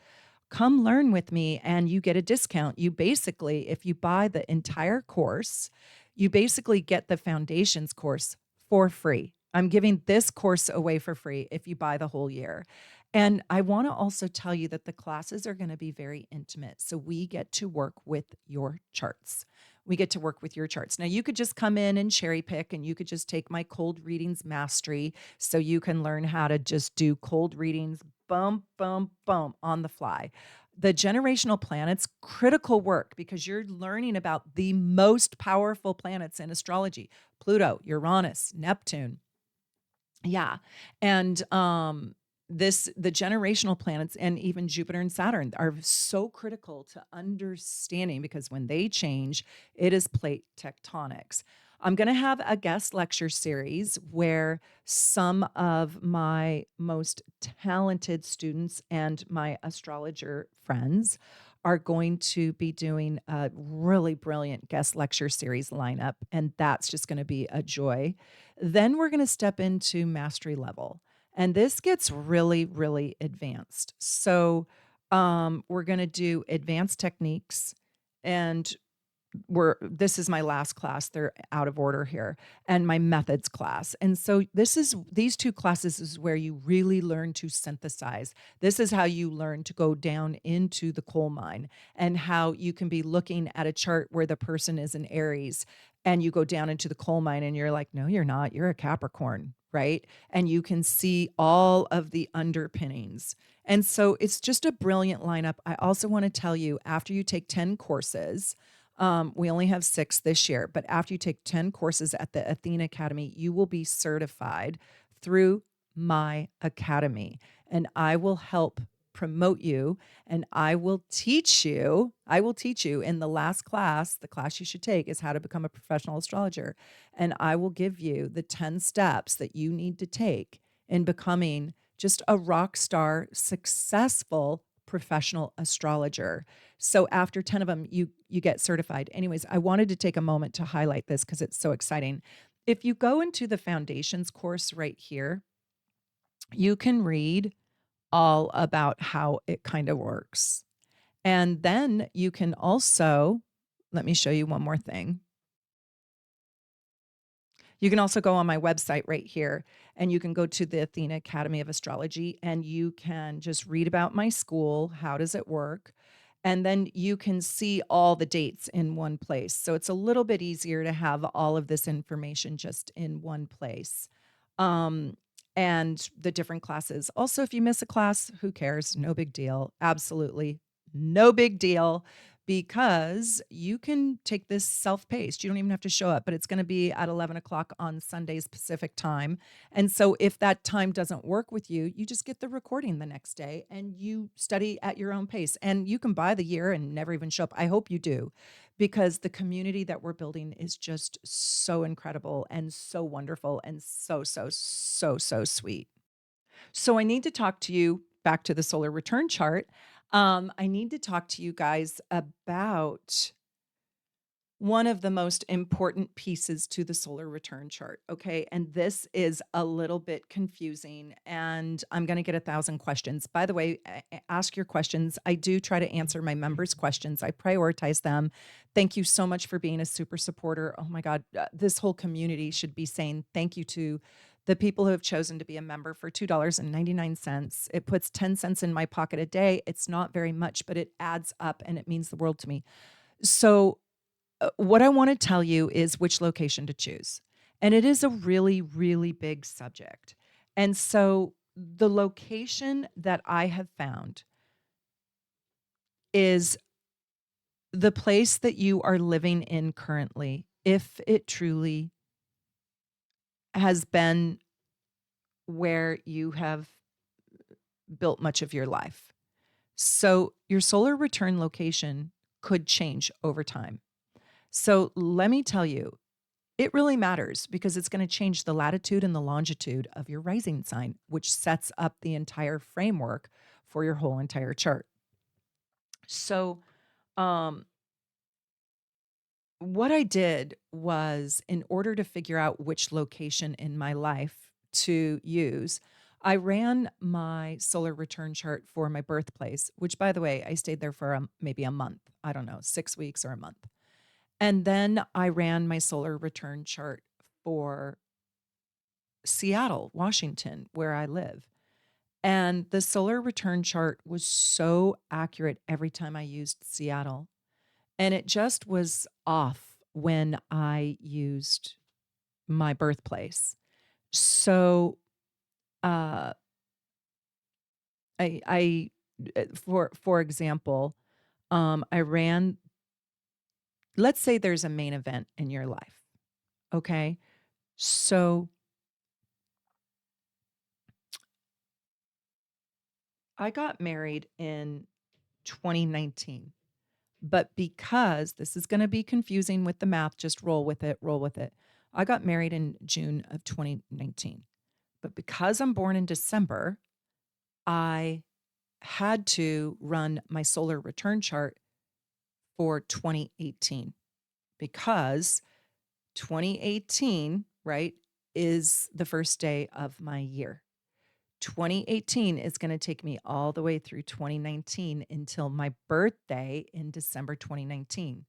come learn with me and you get a discount. You basically, if you buy the entire course, you basically get the foundations course for free. I'm giving this course away for free if you buy the whole year. And I want to also tell you that the classes are going to be very intimate. So we get to work with your charts. Now, you could just come in and cherry pick, and you could just take my cold readings mastery. So you can learn how to just do cold readings, boom, boom, boom, on the fly. The generational planets, critical work because you're learning about the most powerful planets in astrology: Pluto, Uranus, Neptune. Yeah. And the generational planets and even Jupiter and Saturn are so critical to understanding because when they change, it is plate tectonics. I'm going to have a guest lecture series where some of my most talented students and my astrologer friends are going to be doing a really brilliant guest lecture series lineup. And that's just going to be a joy. Then we're going to step into mastery level. And this gets really, really advanced. So we're going to do advanced techniques and this is my last class. They're out of order here, and my methods class. And so these two classes is where you really learn to synthesize. This is how you learn to go down into the coal mine, and how you can be looking at a chart where the person is an Aries and you go down into the coal mine and you're like, no, you're not. You're a Capricorn, right? And you can see all of the underpinnings. And so it's just a brilliant lineup. I also want to tell you, after you take 10 courses, we only have 6 this year, but after you take 10 courses at the Athena Academy, you will be certified through my academy, and I will help promote you, and I will teach you. I will teach you in the last class. The class you should take is how to become a professional astrologer, and I will give you the 10 steps that you need to take in becoming just a rock star, successful professional astrologer. So after 10 of them, you get certified. Anyways, I wanted to take a moment to highlight this because it's so exciting. If you go into the foundations course right here, you can read all about how it kind of works. And then you can also, let me show you one more thing. You can also go on my website right here, and you can go to the Athena Academy of Astrology, and you can just read about my school. How does it work? And then you can see all the dates in one place. So it's a little bit easier to have all of this information just in one place. Um, and the different classes. Also, if you miss a class, who cares? No big deal. Absolutely no big deal, because you can take this self-paced. You don't even have to show up, but it's going to be at 11 o'clock on Sundays Pacific time. And so if that time doesn't work with you, you just get the recording the next day and you study at your own pace. And you can buy the year and never even show up. I hope you do, because the community that we're building is just so incredible and so wonderful and so, so, so, so sweet. So I need to talk to you back to the solar return chart. I need to talk to you guys about one of the most important pieces to the solar return chart. Okay. And this is a little bit confusing, and I'm going to get 1,000 questions. By the way, ask your questions. I do try to answer my members' questions, I prioritize them. Thank you so much for being a super supporter. Oh my God. This whole community should be saying thank you to the people who have chosen to be a member for $2.99. It puts 10 cents in my pocket a day. It's not very much, but it adds up and it means the world to me. So, what I want to tell you is which location to choose. And it is a really, really big subject. And so the location that I have found is the place that you are living in currently, if it truly has been where you have built much of your life. So your solar return location could change over time. So let me tell you, it really matters because it's going to change the latitude and the longitude of your rising sign, which sets up the entire framework for your whole entire chart. So, um, what I did was, in order to figure out which location in my life to use, I ran my solar return chart for my birthplace, which, by the way, I stayed there for maybe a month. I don't know, 6 weeks or a month. And then I ran my solar return chart for Seattle, Washington, where I live. And the solar return chart was so accurate every time I used Seattle. And it just was off when I used my birthplace. So uh, for example, I ran. Let's say there's a main event in your life. Okay, so I got married in 2019. But because this is going to be confusing with the math, just roll with it, roll with it. I got married in June of 2019. But because I'm born in December, I had to run my solar return chart for 2018 because 2018, right, is the first day of my year. 2018 is going to take me all the way through 2019 until my birthday in December 2019.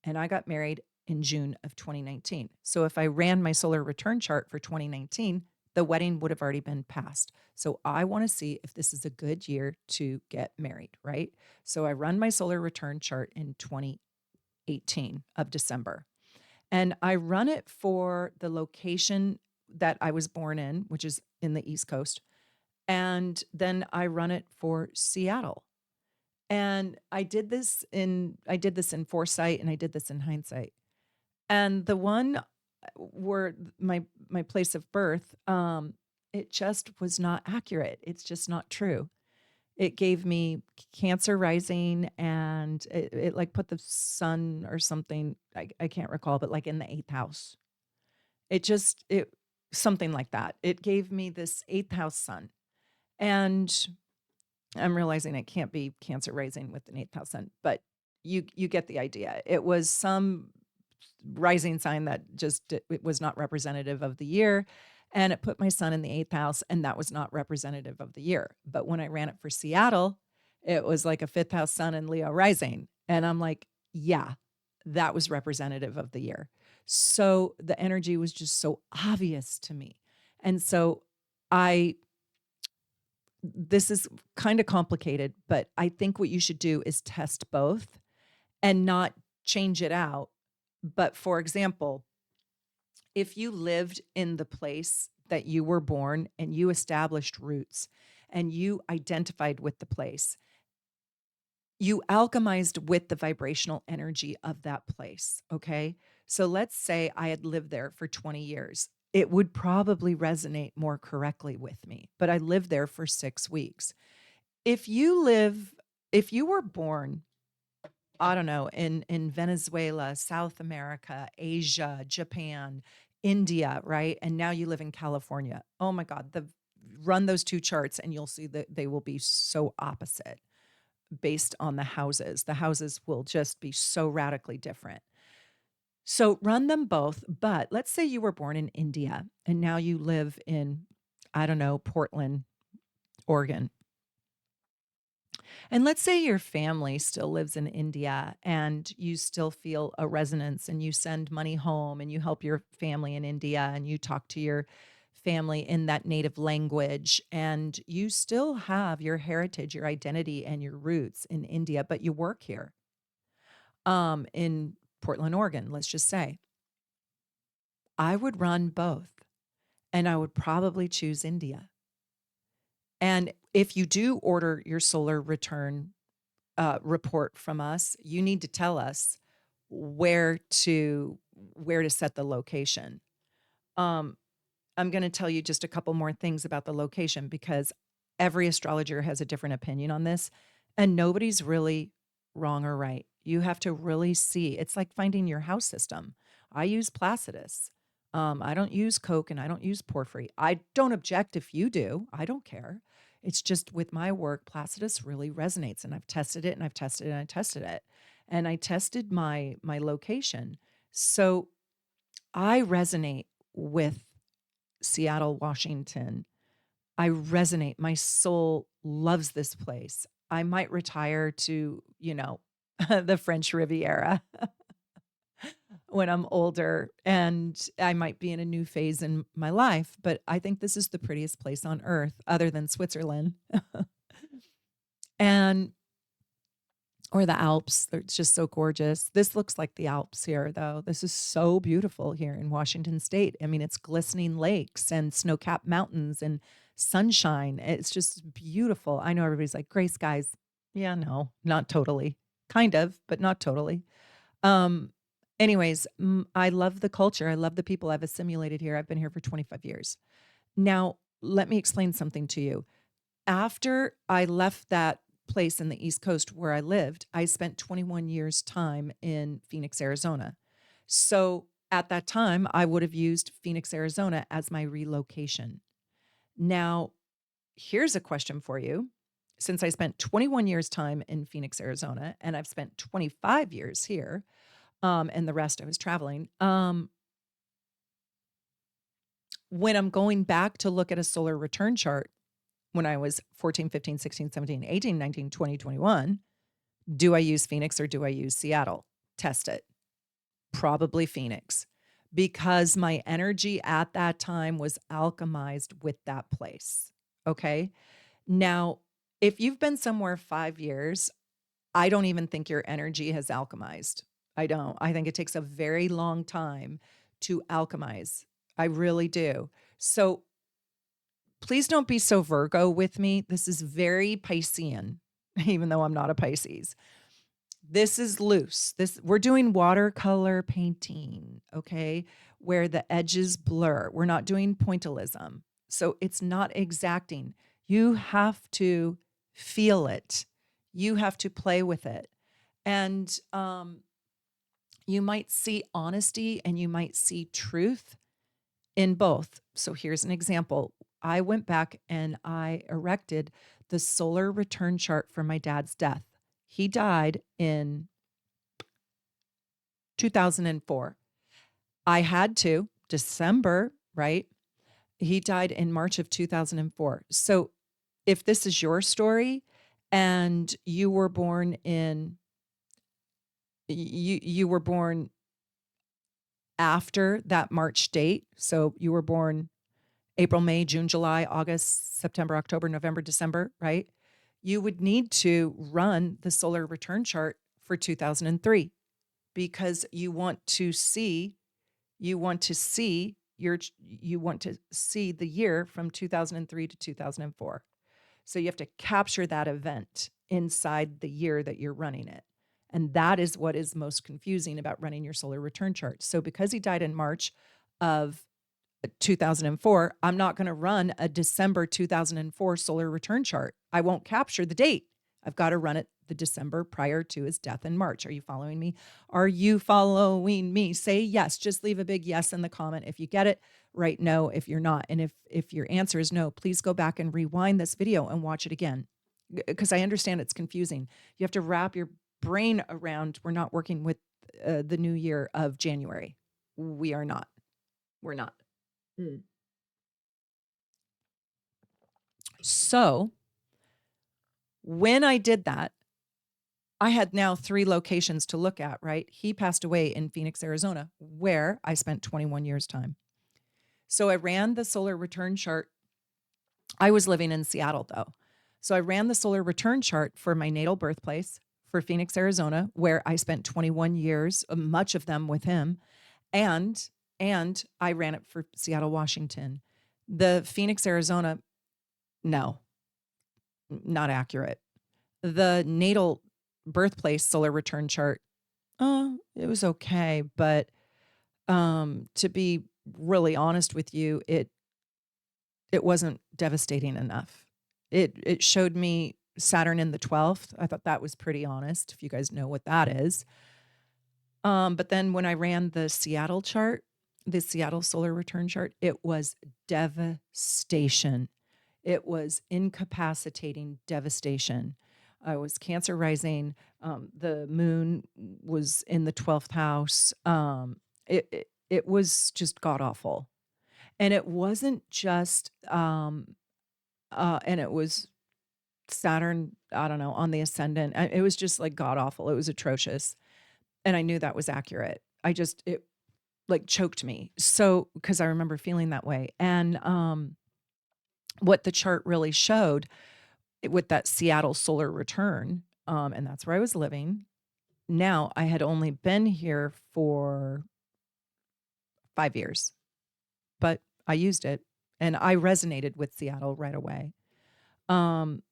And I got married in June of 2019. So if I ran my solar return chart for 2019, the wedding would have already been passed. So I want to see if this is a good year to get married, right? So I run my solar return chart in 2018 of December. And I run it for the location that I was born in, which is in the East Coast. And then I run it for Seattle. And I did this in foresight and I did this in hindsight. And the one where my place of birth, it just was not accurate. It's just not true. It gave me Cancer rising, and it like put the sun or something. I can't recall, but like in the eighth house. It something like that. It gave me this eighth house sun, and I'm realizing it can't be Cancer rising with an eighth house sun, but you get the idea. It was some rising sign that just it was not representative of the year. And it put my son in the eighth house, and that was not representative of the year. But when I ran it for Seattle, it was like a fifth house sun and Leo rising. And I'm like, yeah, that was representative of the year. So the energy was just so obvious to me. And so I, this is kind of complicated, but I think what you should do is test both and not change it out. But for example, if you lived in the place that you were born and you established roots and you identified with the place, you alchemized with the vibrational energy of that place. Okay. So let's say I had lived there for 20 years. It would probably resonate more correctly with me, but I lived there for 6 weeks. If you live, if you were born, I don't know, in Venezuela, South America, Asia, Japan, India, right? And now you live in California. Oh my God, the run those two charts and you'll see that they will be so opposite based on the houses. The houses will just be so radically different. So run them both, but let's say you were born in India and now you live in, I don't know, Portland, Oregon. And let's say your family still lives in India and you still feel a resonance and you send money home and you help your family in India and you talk to your family in that native language and you still have your heritage, your identity and your roots in India, but you work here in Portland, Oregon, let's just say. I would run both and I would probably choose India. And if you do order your solar return report from us, you need to tell us where to where to set the location. Um, I'm going to tell you just a couple more things about the location because every astrologer has a different opinion on this, and nobody's really wrong or right. You have to really see. It's like finding your house system. I use Placidus. I don't use Coke and I don't use Porphyry. I don't object if you do. I don't care. It's just with my work, Placidus really resonates, and I've tested it and I've tested it and I tested it, and I tested my location. So I resonate with Seattle, Washington. I resonate. My soul loves this place. I might retire to, the French Riviera when I'm older and I might be in a new phase in my life, but I think this is the prettiest place on earth other than Switzerland. And or the Alps. It's just so gorgeous. This looks like the Alps here, though. This is so beautiful here in Washington State. I mean, it's glistening lakes and snow-capped mountains and sunshine. It's just beautiful. I know everybody's like, gray skies. Yeah, no, not totally. Kind of, but not totally. Um, anyways, I love the culture. I love the people I've assimilated here. I've been here for 25 years. Now, let me explain something to you. After I left that place in the East Coast where I lived, I spent 21 years time in Phoenix, Arizona. So at that time, I would have used Phoenix, Arizona as my relocation. Now, here's a question for you. Since I spent 21 years time in Phoenix, Arizona, and I've spent 25 years here, and the rest I was traveling, when I'm going back to look at a solar return chart when I was 14, 15, 16, 17, 18, 19, 20, 21, do I use Phoenix or do I use Seattle? Test it. Probably Phoenix, because my energy at that time was alchemized with that place. Okay. Now, if you've been somewhere 5 years, I don't even think your energy has alchemized. I don't. I think it takes a very long time to alchemize. I really do. So please don't be so Virgo with me. This is very Piscean, even though I'm not a Pisces. This is loose. This we're doing watercolor painting, okay, where the edges blur. We're not doing pointillism. So it's not exacting. You have to feel it. You have to play with it. And you might see honesty and you might see truth in both. So here's an example. I went back and I erected the solar return chart for my dad's death. He died in 2004. I had to, December, right? He died in March of 2004. So if this is your story and you were born in you were born after that March date, so you were born April, May, June, July, August, September, October, November, December, right? You would need to run the solar return chart for 2003 because you want to see the year from 2003 to 2004. So you have to capture that event inside the year that you're running it. And that is what is most confusing about running your solar return chart. So because he died in March of 2004, I'm not going to run a December 2004 solar return chart. I won't capture the date. I've got to run it the December prior to his death in March. Are you following me? Are you following me? Say yes. Just leave a big yes in the comment if you get it. Write no if you're not. And if your answer is no, please go back and rewind this video and watch it again, because I understand it's confusing. You have to wrap your brain around we're not working with the new year of January. We are not. We're not. Mm. So when I did that, I had now 3 locations to look at, right? He passed away in Phoenix, Arizona, where I spent 21 years time. So I ran the solar return chart. I was living in Seattle though. So I ran the solar return chart for my natal birthplace for Phoenix, Arizona, where I spent 21 years, much of them with him, and I ran it for Seattle, Washington. The Phoenix, Arizona, no, not accurate. The natal birthplace solar return chart, it was okay, but to be really honest with you, it wasn't devastating enough. It showed me Saturn in the 12th. I thought that was pretty honest, if you guys know what that is. But then when I ran the Seattle chart, the Seattle solar return chart, it was devastation. It was incapacitating devastation. I was Cancer rising. The moon was in the 12th house. It was just god awful. And it wasn't just, and it was Saturn, I don't know, on the ascendant. It was just like god awful. It was atrocious. And I knew that was accurate. It like choked me. So, because I remember feeling that way. And what the chart really showed with that Seattle solar return, and that's where I was living. Now, I had only been here for 5 years, but I used it and I resonated with Seattle right away. Um,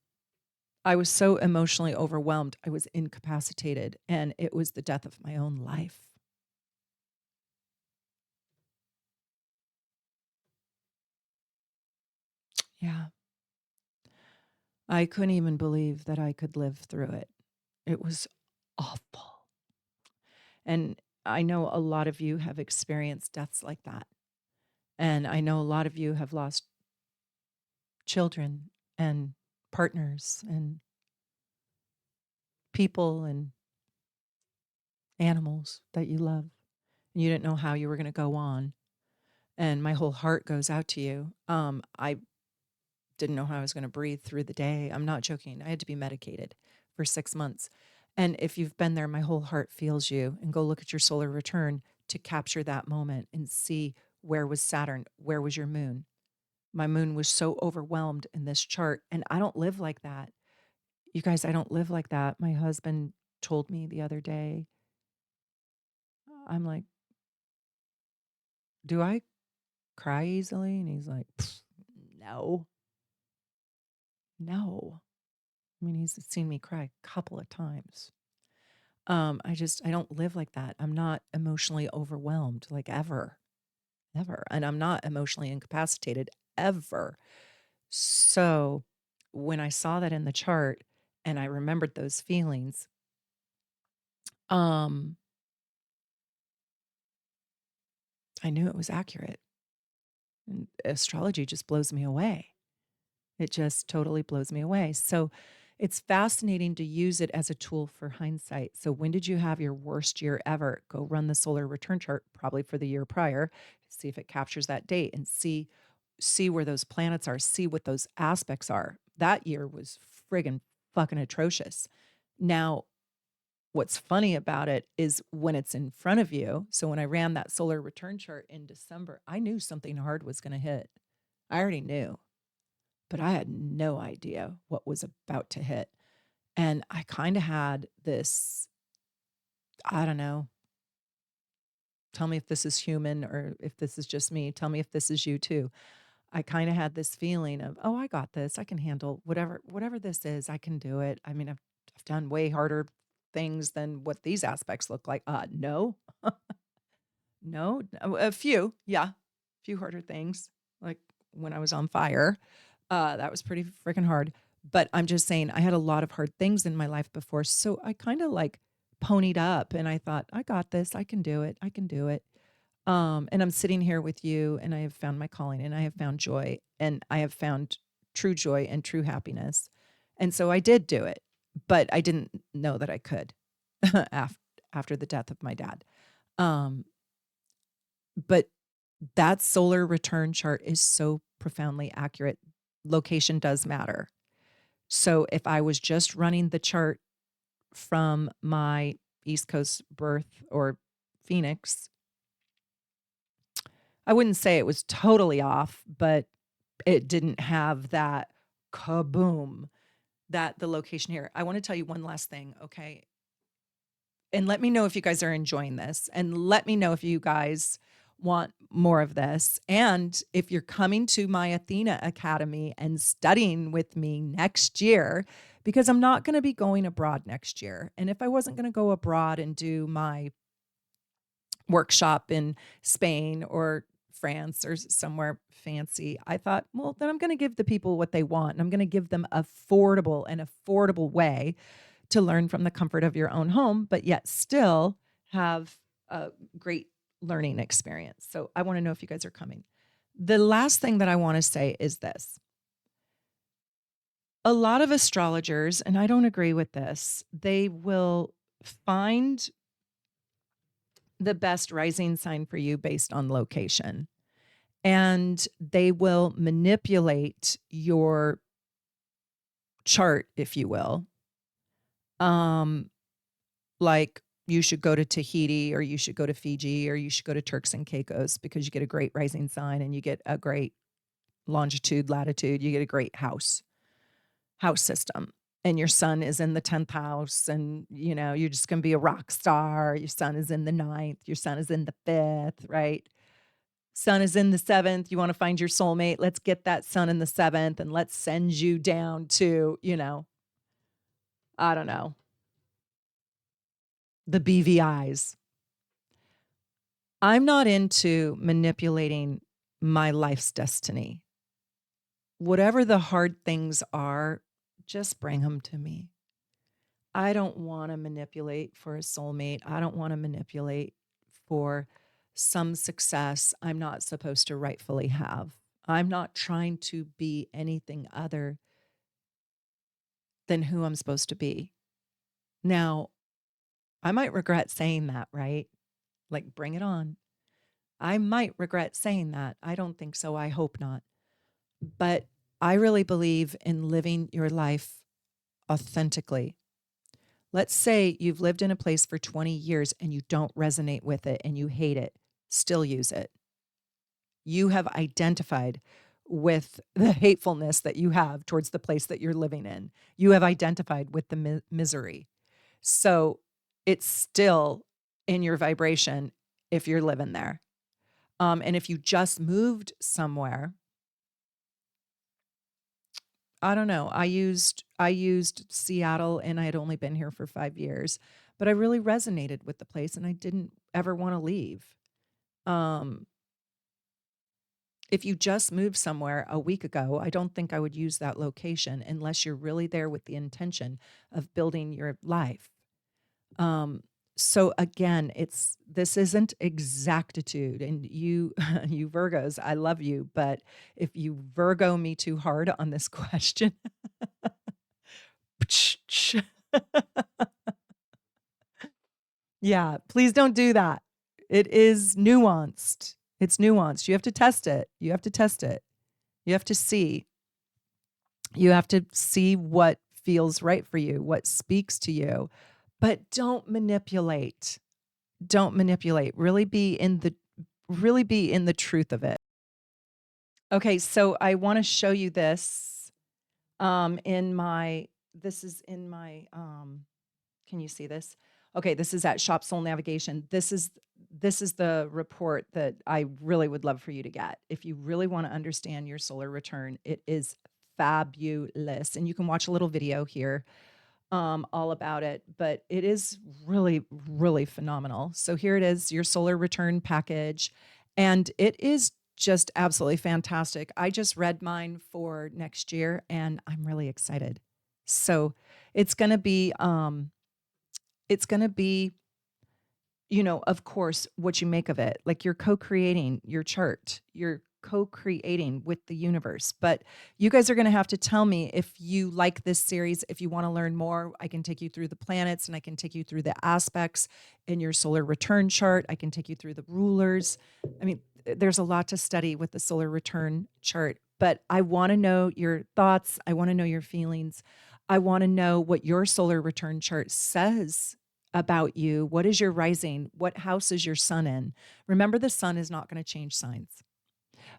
I was so emotionally overwhelmed. I was incapacitated, and it was the death of my own life. Yeah. I couldn't even believe that I could live through it. It was awful. And I know a lot of you have experienced deaths like that. And I know a lot of you have lost children and partners and people and animals that you love. And you didn't know how you were going to go on. And my whole heart goes out to you. I didn't know how I was going to breathe through the day. I'm not joking. I had to be medicated for 6 months. And if you've been there, my whole heart feels you. And go look at your solar return to capture that moment and see, where was Saturn? Where was your moon? My moon was so overwhelmed in this chart. And I don't live like that. You guys, I don't live like that. My husband told me the other day, I'm like, do I cry easily? And he's like, no, no. I mean, he's seen me cry a couple of times. I don't live like that. I'm not emotionally overwhelmed, like, ever, ever. And I'm not emotionally incapacitated ever. So when I saw that in the chart and I remembered those feelings, um, I knew it was accurate. And astrology just blows me away. It just totally blows me away. So it's fascinating to use it as a tool for hindsight. So when did you have your worst year ever? Go run the solar return chart, probably for the year prior, see if it captures that date and see where those planets are, see what those aspects are. That year was friggin' fucking atrocious. Now, what's funny about it is when it's in front of you. So when I ran that solar return chart in December, I knew something hard was going to hit. I already knew, but I had no idea what was about to hit. And I kind of had this, I don't know, tell me if this is human or if this is just me. Tell me if this is you too. I kind of had this feeling of, oh, I got this. I can handle whatever this is. I can do it. I mean, I've done way harder things than what these aspects look like. No, no, a few, yeah, a few harder things. Like when I was on fire, that was pretty freaking hard. But I'm just saying, I had a lot of hard things in my life before, so I kind of like ponied up, and I thought, I got this. I can do it. I can do it. And I'm sitting here with you, and I have found my calling, and I have found joy, and I have found true joy and true happiness. And so I did do it, but I didn't know that I could after the death of my dad. Um, but that solar return chart is so profoundly accurate. Location does matter. So if I was just running the chart from my East Coast birth or Phoenix, I wouldn't say it was totally off, but it didn't have that kaboom that the location here. I want to tell you one last thing, okay? And let me know if you guys are enjoying this, and let me know if you guys want more of this. And if you're coming to my Athena Academy and studying with me next year, because I'm not going to be going abroad next year. And if I wasn't going to go abroad and do my workshop in Spain or France or somewhere fancy, I thought, well, then I'm going to give the people what they want. And I'm going to give them an affordable way to learn from the comfort of your own home, but yet still have a great learning experience. So I want to know if you guys are coming. The last thing that I want to say is this. A lot of astrologers, and I don't agree with this, they will find the best rising sign for you based on location. And they will manipulate your chart, if you will. Like, you should go to Tahiti, or you should go to Fiji, or you should go to Turks and Caicos because you get a great rising sign and you get a great longitude, latitude, you get a great house system. And your sun is in the 10th house, and you're just going to be a rock star. Your sun is in the ninth, your sun is in the fifth, right? Sun is in the seventh. You want to find your soulmate. Let's get that sun in the seventh and let's send you down to, I don't know, the BVIs. I'm not into manipulating my life's destiny. Whatever the hard things are, Just bring them to me. I don't want to manipulate for a soulmate. I don't want to manipulate for some success I'm not supposed to rightfully have. I'm not trying to be anything other than who I'm supposed to be. Now, I might regret saying that, right? Like, bring it on. I might regret saying that. I don't think so. I hope not. But I really believe in living your life authentically. Let's say you've lived in a place for 20 years and you don't resonate with it and you hate it. Still use it. You have identified with the hatefulness that you have towards the place that you're living in. You have identified with the misery. So it's still in your vibration if you're living there. And if you just moved somewhere, I don't know. I used Seattle and I had only been here for 5 years, but I really resonated with the place and I didn't ever want to leave. Um, if you just moved somewhere a week ago, I don't think I would use that location unless you're really there with the intention of building your life. Um, so again, this isn't exactitude, and you you Virgos, I love you, but if you Virgo me too hard on this question, yeah, please don't do that. It is nuanced. It's nuanced. You have to test it. You have to test it. You have to see. You have to see what feels right for you, what speaks to you, but don't manipulate. Don't manipulate. Really be in the truth of it. Okay, so I want to show you this in my this is in my can you see this? Okay, this is at Shop Soul Navigation. This is the report that I really would love for you to get. If you really want to understand your solar return, it is fabulous. And you can watch a little video here all about it, but it is really, really phenomenal. So here it is, your solar return package, and it is just absolutely fantastic. I just read mine for next year, and I'm really excited. So it's gonna be, it's gonna be of course, what you make of it. Like you're co-creating your chart. You're co-creating with the universe. But you guys are going to have to tell me if you like this series. If you want to learn more, I can take you through the planets and I can take you through the aspects in your solar return chart. I can take you through the rulers. I mean, there's a lot to study with the solar return chart, but I want to know your thoughts. I want to know your feelings. I want to know what your solar return chart says about you. What is your rising? What house is your sun in? Remember, the sun is not going to change signs,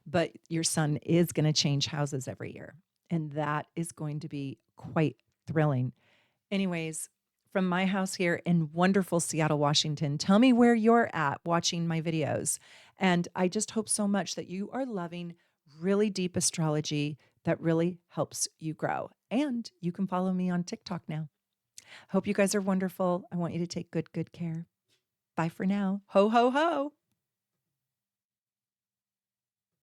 but your sun is going to change houses every year. And that is going to be quite thrilling. Anyways, from my house here in wonderful Seattle, Washington, tell me where you're at watching my videos. And I just hope so much that you are loving really deep astrology that really helps you grow. And you can follow me on TikTok now. Hope you guys are wonderful. I want you to take good care. Bye for now. Ho, ho, ho.